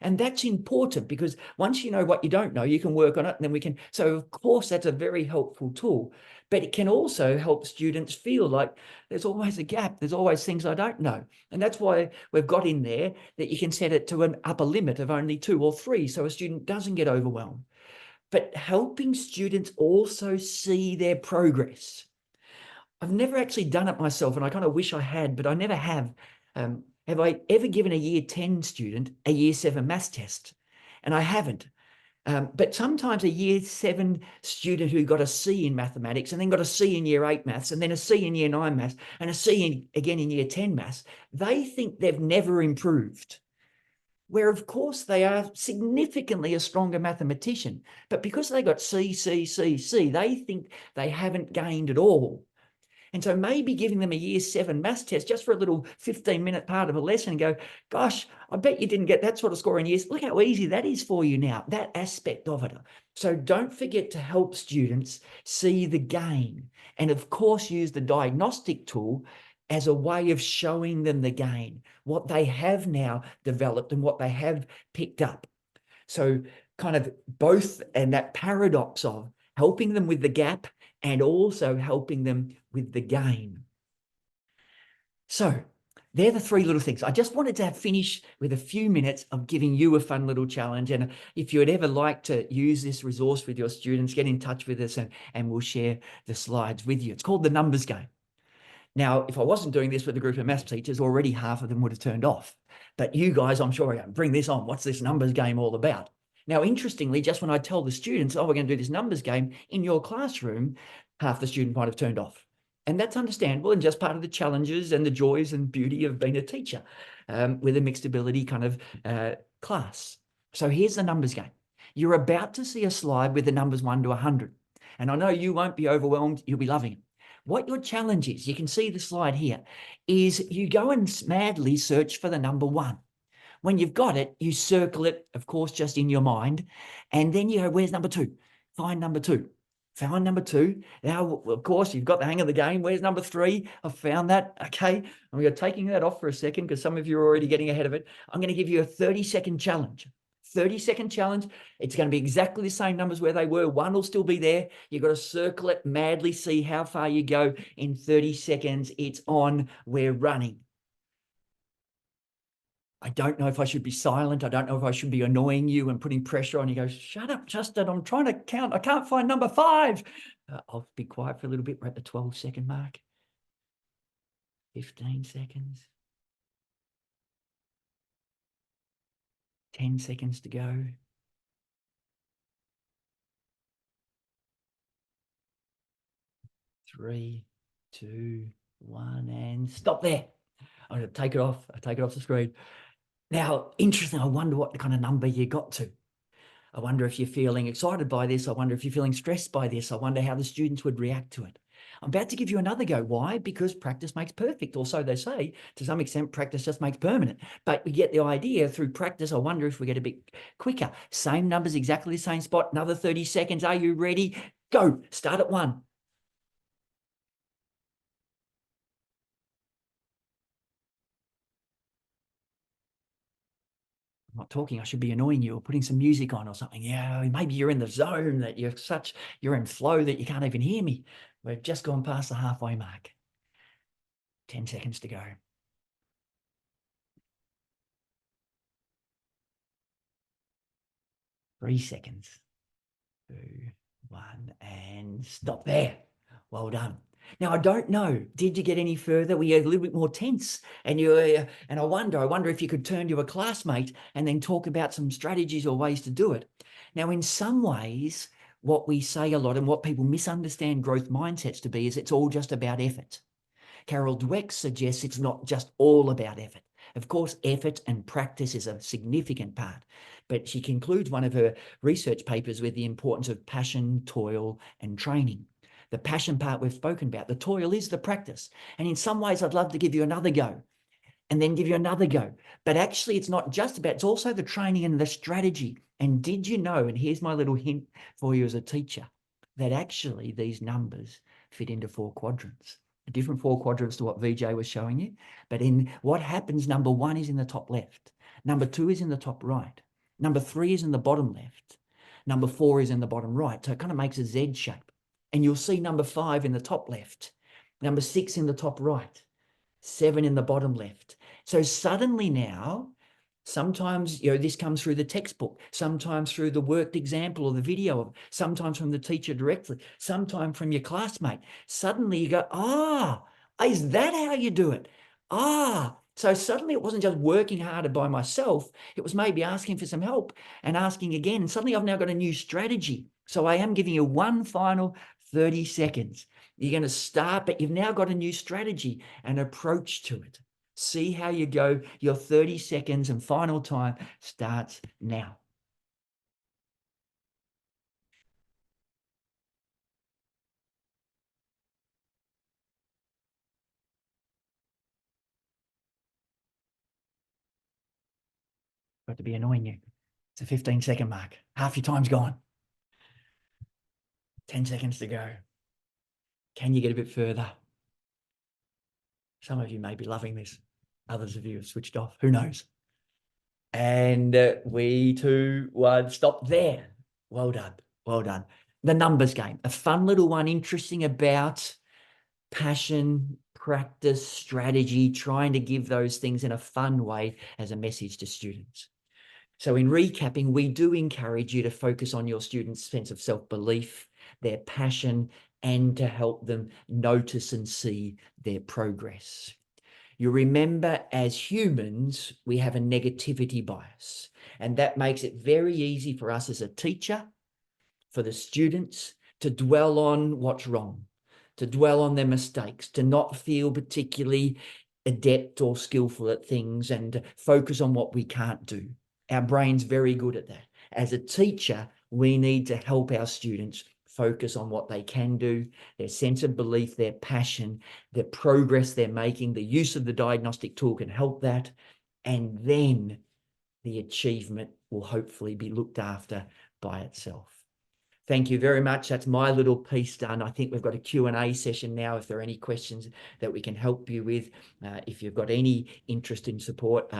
And that's important because once you know what you don't know, you can work on it, and then we can. So of course, that's a very helpful tool, but it can also help students feel like there's always a gap. There's always things I don't know. And that's why we've got in there that you can set it to an upper limit of only 2 or 3, so a student doesn't get overwhelmed. But helping students also see their progress. I've never actually done it myself, and I kind of wish I had, but I never have. Have I ever given a year 10 student a year 7 maths test? And I haven't. But sometimes a year 7 student who got a C in mathematics and then got a C in year 8 maths and then a C in year 9 maths and a C again in year 10 maths, they think they've never improved. Where of course they are significantly a stronger mathematician, but because they got C, C, C, C, they think they haven't gained at all. And so maybe giving them a year 7 maths test just for a little 15-minute part of a lesson and go, gosh, I bet you didn't get that sort of score in years. Look how easy that is for you now, that aspect of it. So don't forget to help students see the gain. And of course, use the diagnostic tool as a way of showing them the gain, what they have now developed and what they have picked up. So kind of both, and that paradox of helping them with the gap and also helping them with the gain. So they're the 3 little things. I just wanted to finish with a few minutes of giving you a fun little challenge. And if you would ever like to use this resource with your students, get in touch with us and we'll share the slides with you. It's called the numbers game. Now, if I wasn't doing this with a group of maths teachers, already half of them would have turned off. But you guys, I'm sure, are going to bring this on. What's this numbers game all about? Now, interestingly, just when I tell the students, oh, we're going to do this numbers game in your classroom, half the student might have turned off. And that's understandable and just part of the challenges and the joys and beauty of being a teacher with a mixed ability kind of class. So here's the numbers game. You're about to see a slide with the numbers 1 to 100. And I know you won't be overwhelmed. You'll be loving it. What your challenge is, you can see the slide here, is you go and madly search for the number 1. When you've got it, you circle it, of course, just in your mind. And then you go, where's number 2? Find number 2. Found number 2. Now, of course, you've got the hang of the game. Where's number 3? I've found that. Okay. I'm taking that off for a second because some of you are already getting ahead of it. I'm going to give you a 30-second challenge. 30-second challenge. It's going to be exactly the same numbers where they were. 1 will still be there. You've got to circle it, madly see how far you go in 30 seconds. It's on. We're running. I don't know if I should be silent. I don't know if I should be annoying you and putting pressure on you. Go, shut up, Justin. I'm trying to count. I can't find number 5. I'll be quiet for a little bit. We're at the 12-second mark. 15 seconds. 10 seconds to go. 3, 2, 1, and stop there. I'm going to take it off. I take it off the screen. Now, interesting. I wonder what kind of number you got to. I wonder if you're feeling excited by this. I wonder if you're feeling stressed by this. I wonder how the students would react to it. I'm about to give you another go. Why? Because practice makes perfect. Or so they say. To some extent, practice just makes permanent. But we get the idea through practice. I wonder if we get a bit quicker. Same numbers, exactly the same spot. Another 30 seconds. Are you ready? Go. Start at 1. I'm not talking, I should be annoying you or putting some music on or something. Yeah, maybe you're in the zone that you're in flow that you can't even hear me. We've just gone past the halfway mark. 10 seconds to go. Three seconds. 2, 1, and stop there. Well done. Now, I don't know, did you get any further? Were you a little bit more tense? And I wonder if you could turn to a classmate and then talk about some strategies or ways to do it. Now, in some ways, what we say a lot and what people misunderstand growth mindsets to be is it's all just about effort. Carol Dweck suggests it's not just all about effort. Of course, effort and practice is a significant part, but she concludes one of her research papers with the importance of passion, toil, and training. The passion part we've spoken about, the toil is the practice. And in some ways, I'd love to give you another go and then give you another go. But actually, it's not just about, it's also the training and the strategy. And did you know, and here's my little hint for you as a teacher, that actually these numbers fit into 4 quadrants. Different 4 quadrants to what VJ was showing you. But in what happens, number 1 is in the top left. Number 2 is in the top right. Number 3 is in the bottom left. Number 4 is in the bottom right. So it kind of makes a Z shape. And you'll see number 5 in the top left. Number 6 in the top right. 7 in the bottom left. So suddenly now, sometimes, this comes through the textbook, sometimes through the worked example or the video, sometimes from the teacher directly, sometimes from your classmate. Suddenly you go, is that how you do it? So suddenly it wasn't just working harder by myself. It was maybe asking for some help and asking again. And suddenly I've now got a new strategy. So I am giving you one final 30 seconds. You're going to start, but you've now got a new strategy and approach to it. See how you go. Your 30 seconds and final time starts now. Got to be annoying you. It's a 15-second mark. Half your time's gone. 10 seconds to go. Can you get a bit further? Some of you may be loving this. Others of you have switched off. Who knows? And 3, 2, 1, stop there. Well done. Well done. The numbers game, a fun little one, interesting about passion, practice, strategy, trying to give those things in a fun way as a message to students. So in recapping, we do encourage you to focus on your students' sense of self-belief, their passion, and to help them notice and see their progress. You remember, as humans, we have a negativity bias, and that makes it very easy for us as a teacher, for the students, to dwell on what's wrong, to dwell on their mistakes, to not feel particularly adept or skillful at things and focus on what we can't do. Our brain's very good at that. As a teacher, we need to help our students focus on what they can do, their sense of belief, their passion, the progress they're making. The use of the diagnostic tool can help that. And then the achievement will hopefully be looked after by itself. Thank you very much. That's my little piece done. I think we've got a Q&A session now if there are any questions that we can help you with. If you've got any interest in support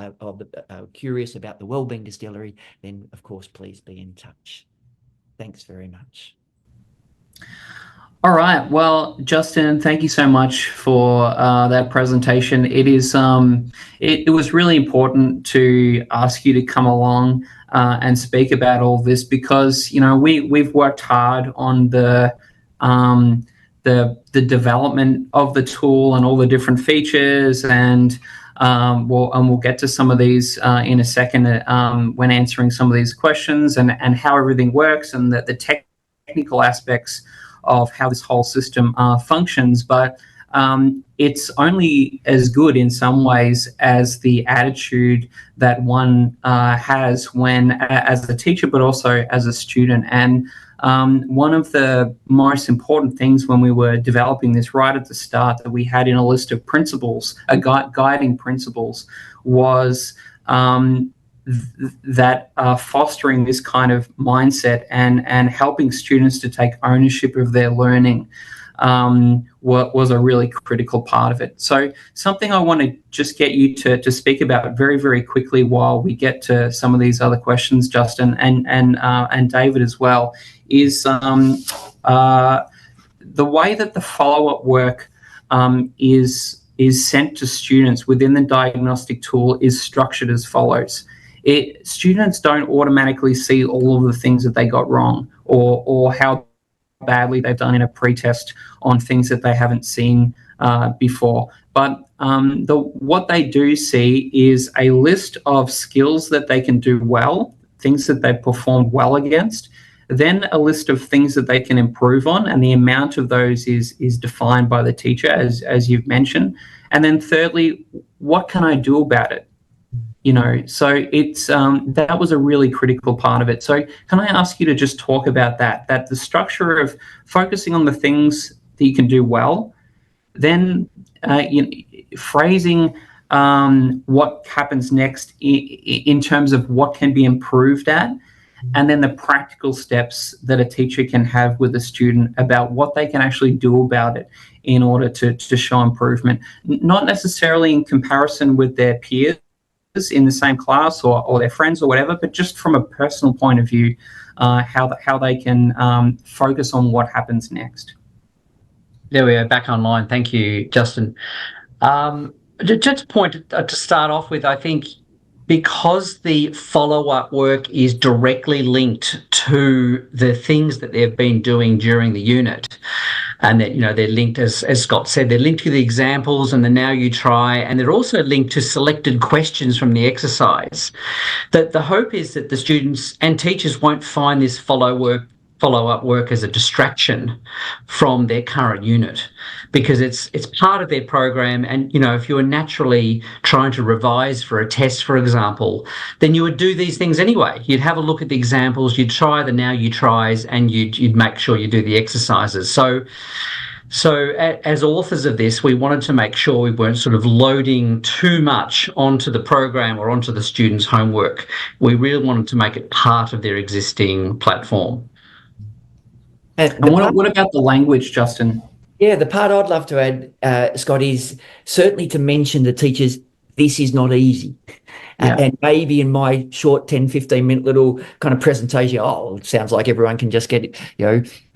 curious about the Wellbeing Distillery, then of course, please be in touch. Thanks very much. All right. Well, Justin, thank you so much for that presentation. It is it was really important to ask you to come along and speak about all this because we've worked hard on the development of the tool and all the different features, and we'll get to some of these in a second when answering some of these questions and how everything works and the technical aspects of how this whole system functions. But it's only as good in some ways as the attitude that one has when as a teacher, but also as a student. And one of the most important things when we were developing this right at the start that we had in a list of principles, guiding principles, was that fostering this kind of mindset and helping students to take ownership of their learning. was a really critical part of it. So something I want to just get you to speak about very, very quickly while we get to some of these other questions, Justin, and David as well, is the way that the follow-up work is sent to students within the diagnostic tool is structured as follows. Students don't automatically see all of the things that they got wrong or how badly they've done in a pre-test on things that they haven't seen before. But what they do see is a list of skills that they can do well, things that they've performed well against, then a list of things that they can improve on, and the amount of those is defined by the teacher, as you've mentioned. And then thirdly, what can I do about it? So it's that was a really critical part of it. So can I ask you to just talk about that the structure of focusing on the things that you can do well, then phrasing what happens next in terms of what can be improved at, and then the practical steps that a teacher can have with a student about what they can actually do about it in order to show improvement, not necessarily in comparison with their peers in the same class or their friends or whatever, but just from a personal point of view, how they can focus on what happens next. There we are, back online. Thank you, Justin. Just a point to start off with, I think because the follow-up work is directly linked to the things that they've been doing during the unit, and that, they're linked, as Scott said, they're linked to the examples and the now you try, and they're also linked to selected questions from the exercise. That the hope is that the students and teachers won't find this follow-up work as a distraction from their current unit, because it's part of their program. And if you were naturally trying to revise for a test, for example, then you would do these things anyway. You'd have a look at the examples, you'd try the now you tries, and you'd make sure you do the exercises. So as authors of this, we wanted to make sure we weren't sort of loading too much onto the program or onto the students' homework. We really wanted to make it part of their existing platform. And what about the language, Justin? Yeah, the part I'd love to add, Scott, is certainly to mention to teachers, this is not easy. Yeah. And maybe in my short 10, 15-minute little kind of presentation, it sounds like everyone can just get,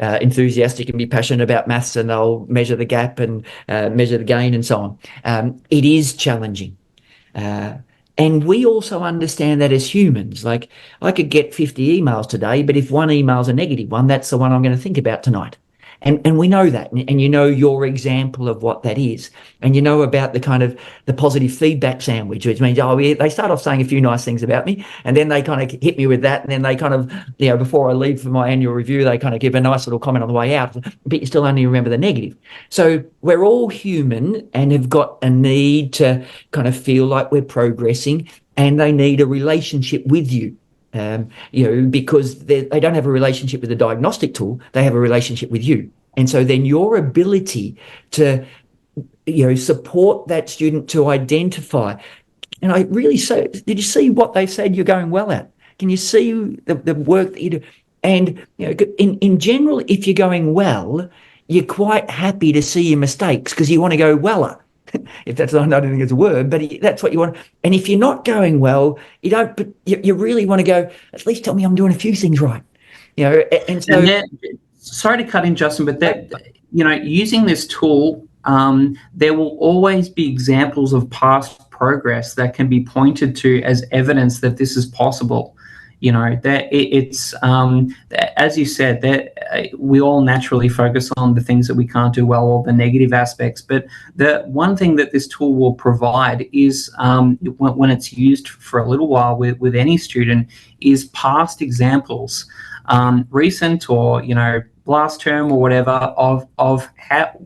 enthusiastic and be passionate about maths, and they'll measure the gap and measure the gain and so on. It is challenging. And we also understand that as humans. Like, I could get 50 emails today, but if one email's a negative one, that's the one I'm going to think about tonight. And we know that, and your example of what that is, and about the kind of the positive feedback sandwich, which means, they start off saying a few nice things about me, and then they kind of hit me with that, and then they kind of, before I leave for my annual review, they kind of give a nice little comment on the way out, but you still only remember the negative. So we're all human and have got a need to kind of feel like we're progressing, and they need a relationship with you. Because they don't have a relationship with the diagnostic tool, they have a relationship with you. And so then your ability to, support that student to identify. And I really say, did you see what they said you're going well at? Can you see the work that you do? And, in general, if you're going well, you're quite happy to see your mistakes because you want to go weller. If that's, I don't think it's a word, but that's what you want. And if you're not going well, you don't, but you really want to go, at least tell me I'm doing a few things right. And so. And sorry to cut in, Justin, but that, using this tool, there will always be examples of past progress that can be pointed to as evidence that this is possible. That it's as you said, that we all naturally focus on the things that we can't do well, or the negative aspects. But the one thing that this tool will provide is, when it's used for a little while with any student, is past examples, recent or last term or whatever, of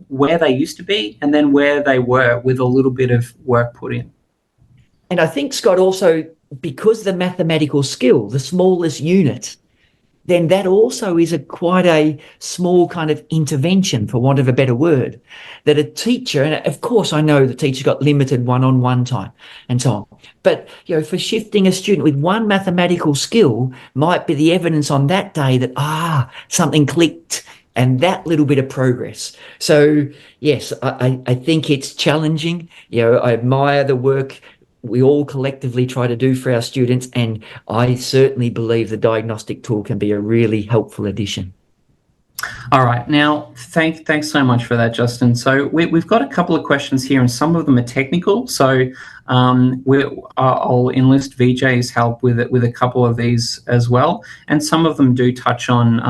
where they used to be and then where they were, with a little bit of work put in. And I think, Scott, also, because the mathematical skill, the smallest unit, then that also is quite a small kind of intervention, for want of a better word, that a teacher, and of course I know the teacher got limited one-on-one time and so on, but for shifting a student with one mathematical skill might be the evidence on that day that something clicked, and that little bit of progress. So yes, I think it's challenging. I admire the work we all collectively try to do for our students, and I certainly believe the diagnostic tool can be a really helpful addition. All right. Now, thanks so much for that, Justin. So we've got a couple of questions here, and some of them are technical. So I'll enlist VJ's help with a couple of these as well. And some of them do touch on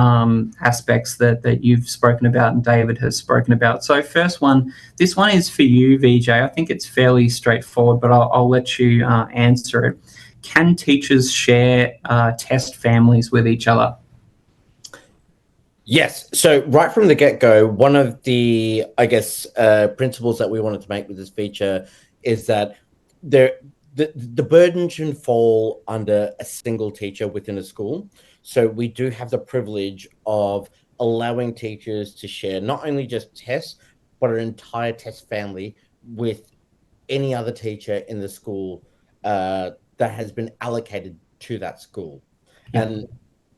aspects that you've spoken about and David has spoken about. So first one, this one is for you, VJ. I think it's fairly straightforward, but I'll let you answer it. Can teachers share test families with each other? Yes. So right from the get-go, one of the, I guess, principles that we wanted to make with this feature is that the burden shouldn't fall under a single teacher within a school. So we do have the privilege of allowing teachers to share not only just tests, but an entire test family with any other teacher in the school that has been allocated to that school. Yeah. And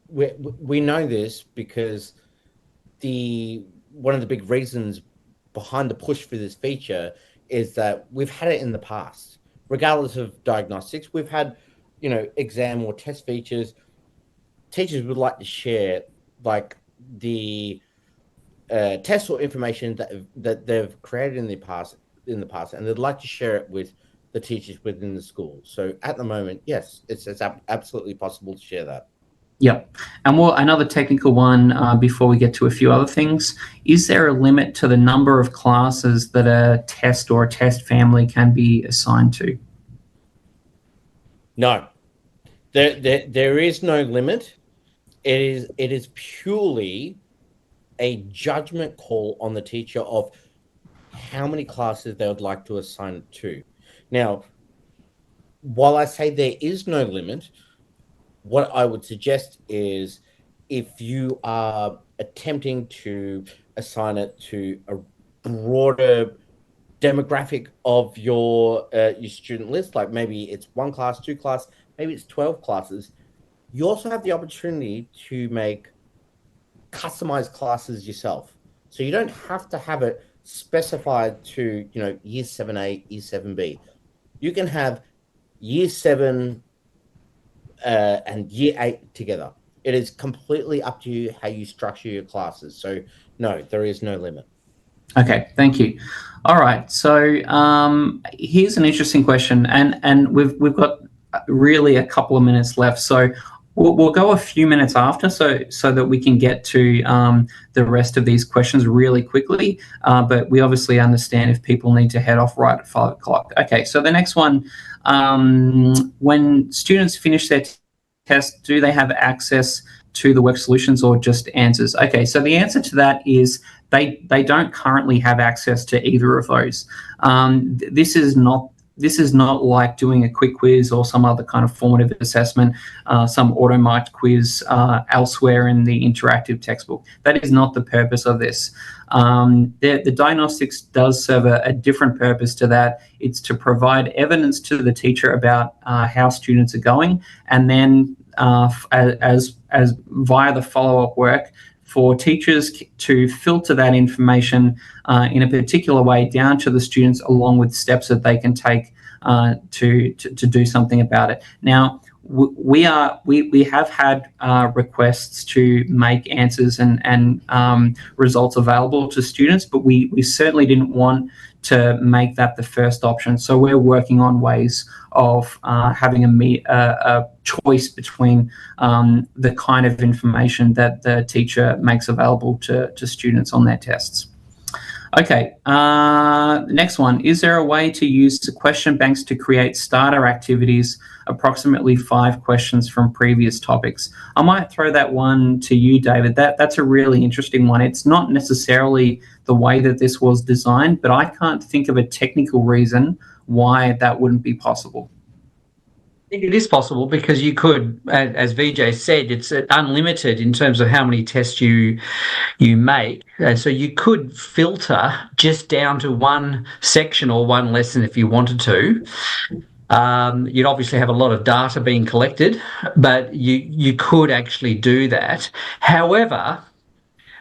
we know this because one of the big reasons behind the push for this feature is that we've had it in the past. Regardless of diagnostics, we've had, exam or test features. Teachers would like to share like the tests or information that they've created in the past, and they'd like to share it with the teachers within the school. So at the moment, yes, it's absolutely possible to share that. Yep. And another technical one before we get to a few other things. Is there a limit to the number of classes that a test or a test family can be assigned to? No. There is no limit. It is purely a judgment call on the teacher of how many classes they would like to assign it to. Now, while I say there is no limit, what I would suggest is if you are attempting to assign it to a broader demographic of your student list, like maybe it's 1 class, 2 class, maybe it's 12 classes, you also have the opportunity to make customized classes yourself. So you don't have to have it specified to, year 7A, year 7B. You can have year 7 and year 8 together. It is completely up to you how you structure your classes. So no, there is no limit. Okay, thank you. All right, so here's an interesting question, and we've got really a couple of minutes left. So we'll go a few minutes after, so that we can get to the rest of these questions really quickly. But we obviously understand if people need to head off right at 5 o'clock. Okay, so the next one. When students finish their test, do they have access to the work solutions or just answers? Okay, so the answer to that is they don't currently have access to either of those. This is not like doing a quick quiz or some other kind of formative assessment, some auto-marked quiz elsewhere in the interactive textbook. That is not the purpose of this. The diagnostics does serve a different purpose to that. It's to provide evidence to the teacher about how students are going, and then as via the follow-up work, for teachers to filter that information in a particular way down to the students, along with steps that they can take to do something about it. Now, we have had requests to make answers and results available to students, but we certainly didn't want to make that the first option. So we're working on ways of having a choice between the kind of information that the teacher makes available to students on their tests. Okay, next one. Is there a way to use the question banks to create starter activities, approximately 5 questions from previous topics? I might throw that one to you, David. That's a really interesting one. It's not necessarily the way that this was designed, but I can't think of a technical reason why that wouldn't be possible. I think it is possible because you could, as VJ said, it's unlimited in terms of how many tests you make. So you could filter just down to one section or one lesson if you wanted to. You'd obviously have a lot of data being collected, but you could actually do that. However,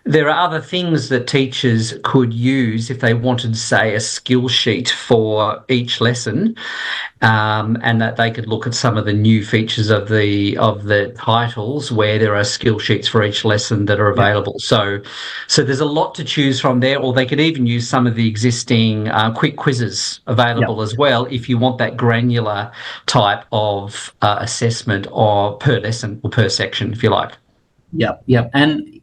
There are other things that teachers could use if they wanted, say, a skill sheet for each lesson, and that they could look at some of the new features of the titles where there are skill sheets for each lesson that are available. So there's a lot to choose from there, or they could even use some of the existing quick quizzes available as well if you want that granular type of assessment or per lesson or per section, if you like. Yep. And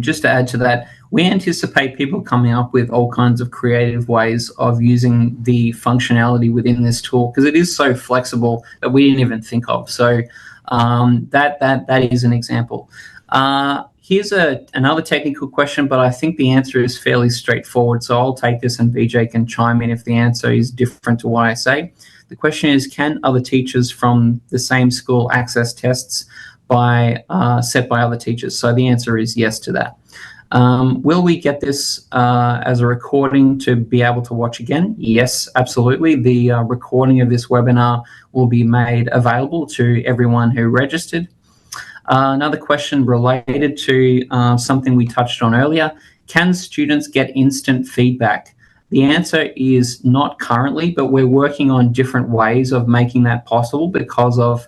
just to add to that, we anticipate people coming up with all kinds of creative ways of using the functionality within this tool, because it is so flexible that we didn't even think of. So that is an example. Here's another technical question, but I think the answer is fairly straightforward. So I'll take this and BJ can chime in if the answer is different to what I say. The question is, can other teachers from the same school access tests set by other teachers? So the answer is yes to that. Will we get this as a recording to be able to watch again? Yes, absolutely. The recording of this webinar will be made available to everyone who registered. Another question related to something we touched on earlier: can students get instant feedback? The answer is not currently, but we're working on different ways of making that possible because of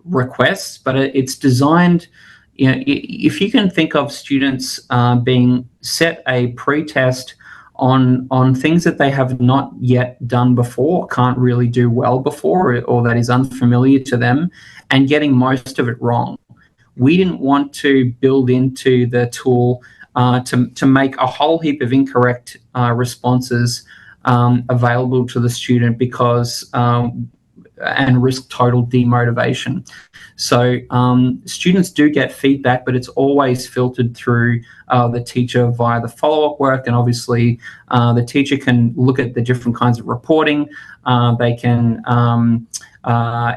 requests, but it's designed, if you can think of students being set a pre-test on things that they have not yet done before, can't really do well before, or that is unfamiliar to them, and getting most of it wrong. We didn't want to build into the tool to make a whole heap of incorrect responses available to the student because and risk total demotivation. So students do get feedback, but it's always filtered through the teacher via the follow-up work. And obviously the teacher can look at the different kinds of reporting. They can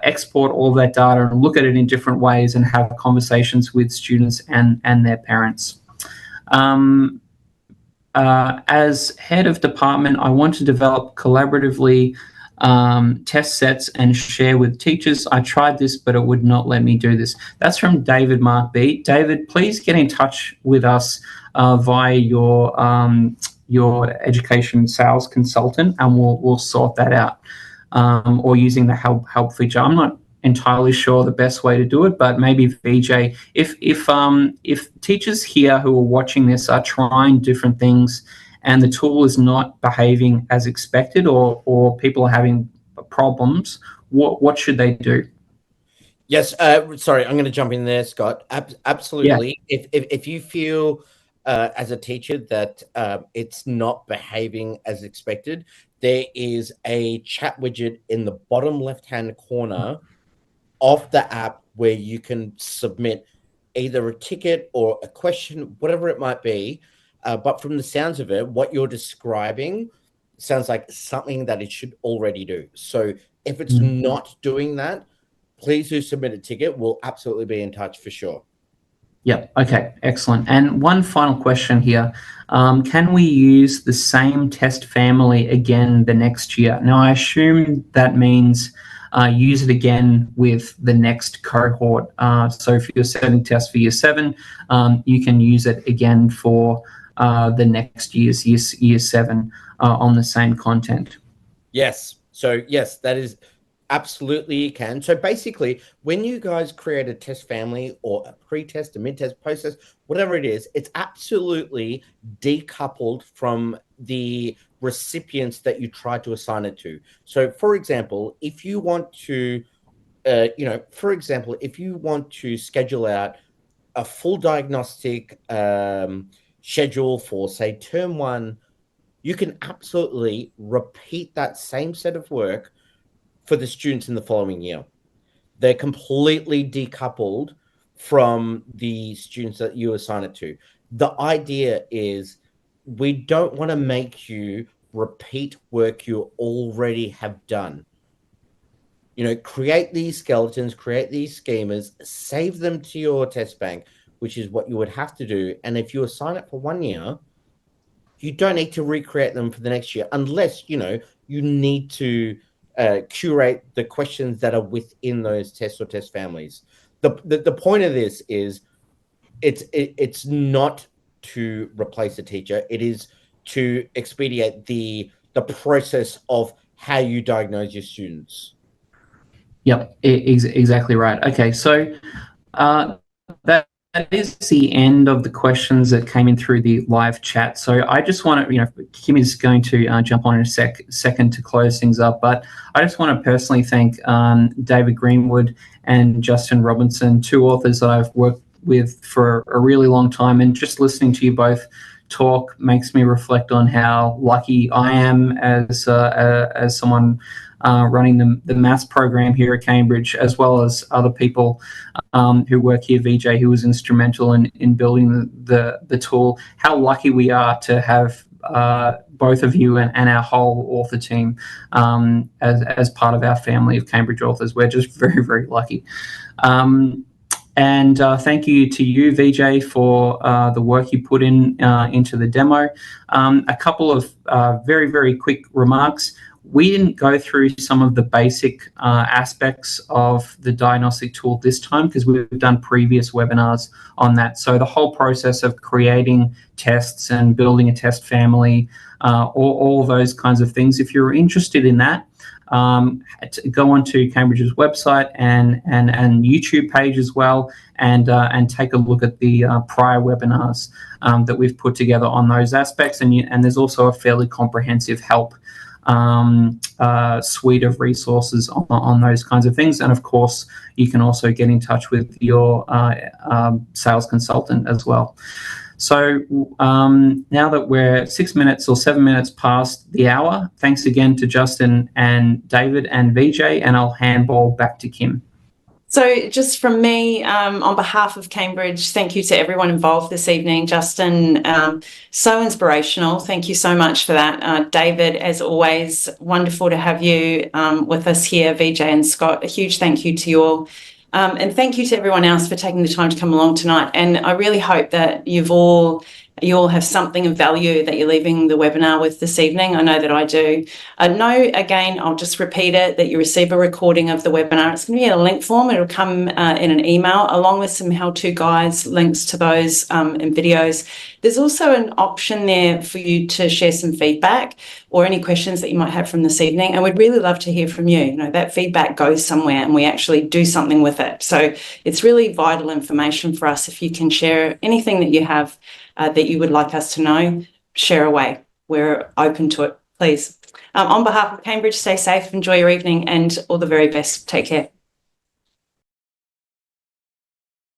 export all that data and look at it in different ways and have conversations with students and their parents. As head of department, I want to develop collaboratively test sets and share with teachers. I tried this, but it would not let me do this. That's from David Mark B. David, please get in touch with us via your education sales consultant, and we'll sort that out. Or using the help feature. I'm not entirely sure the best way to do it, but maybe VJ, if teachers here who are watching this are trying different things and the tool is not behaving as expected, or people are having problems, what should they do? Yes, sorry, I'm going to jump in there, Scott. Absolutely. Yeah. If you feel as a teacher that it's not behaving as expected, there is a chat widget in the bottom left-hand corner of the app where you can submit either a ticket or a question, whatever it might be. But from the sounds of it, what you're describing sounds like something that it should already do. So if it's not doing that, please do submit a ticket. We'll absolutely be in touch for sure. Yeah, okay, excellent. And one final question here. Can we use the same test family again the next year? Now, I assume that means use it again with the next cohort. So if you're setting tests for year 7, you can use it again for the next year 7 on the same content. Yes. So yes, that is absolutely you can. So basically, when you guys create a test family or a pre-test, a mid-test, post-test, whatever it is, it's absolutely decoupled from the recipients that you try to assign it to. So for example, if you want to, if you want to schedule out a full diagnostic schedule for, say, term 1, you can absolutely repeat that same set of work for the students in the following year. They're completely decoupled from the students that you assign it to. The idea is we don't want to make you repeat work you already have done. You know, create these skeletons, create these schemas, save them to your test bank, which is what you would have to do. And if you assign it for 1 year, you don't need to recreate them for the next year, unless, you know, you need to curate the questions that are within those tests or test families. The point of this is it's not to replace a teacher. It is to expedite the process of how you diagnose your students. Yep, exactly right. Okay, so that is the end of the questions that came in through the live chat. So I just want to, Kim is going to jump on in a second to close things up, but I just want to personally thank David Greenwood and Justin Robinson, two authors that I've worked with for a really long time, and just listening to you both talk makes me reflect on how lucky I am as someone running the maths program here at Cambridge, as well as other people who work here, VJ, who was instrumental in building the tool. How lucky we are to have both of you and our whole author team as part of our family of Cambridge authors. We're just very, very lucky. And thank you to you, VJ, for the work you put into the demo. A couple of very, very quick remarks. We didn't go through some of the basic aspects of the diagnostic tool this time because we've done previous webinars on that. So the whole process of creating tests and building a test family, all those kinds of things. If you're interested in that, go onto Cambridge's website and YouTube page as well, and take a look at the prior webinars that we've put together on those aspects. And there's also a fairly comprehensive help suite of resources on those kinds of things. And of course, you can also get in touch with your sales consultant as well. So now that we're 6 minutes or 7 minutes past the hour, thanks again to Justin and David and VJ, and I'll handball back to Kim. So just from me, on behalf of Cambridge, thank you to everyone involved this evening. Justin, so inspirational. Thank you so much for that. David, as always, wonderful to have you with us here. VJ and Scott, a huge thank you to you all. And thank you to everyone else for taking the time to come along tonight. And I really hope that you all have something of value that you're leaving the webinar with this evening. I know that I do. Again, I'll just repeat it, that you receive a recording of the webinar. It's going to be in a link form. It'll come in an email along with some how-to guides, links to those and videos. There's also an option there for you to share some feedback or any questions that you might have from this evening. And we'd really love to hear from you. That feedback goes somewhere and we actually do something with it. So it's really vital information for us. If you can share anything that you have that you would like us to know, share away. We're open to it, please. On behalf of Cambridge, stay safe, enjoy your evening, and all the very best. Take care.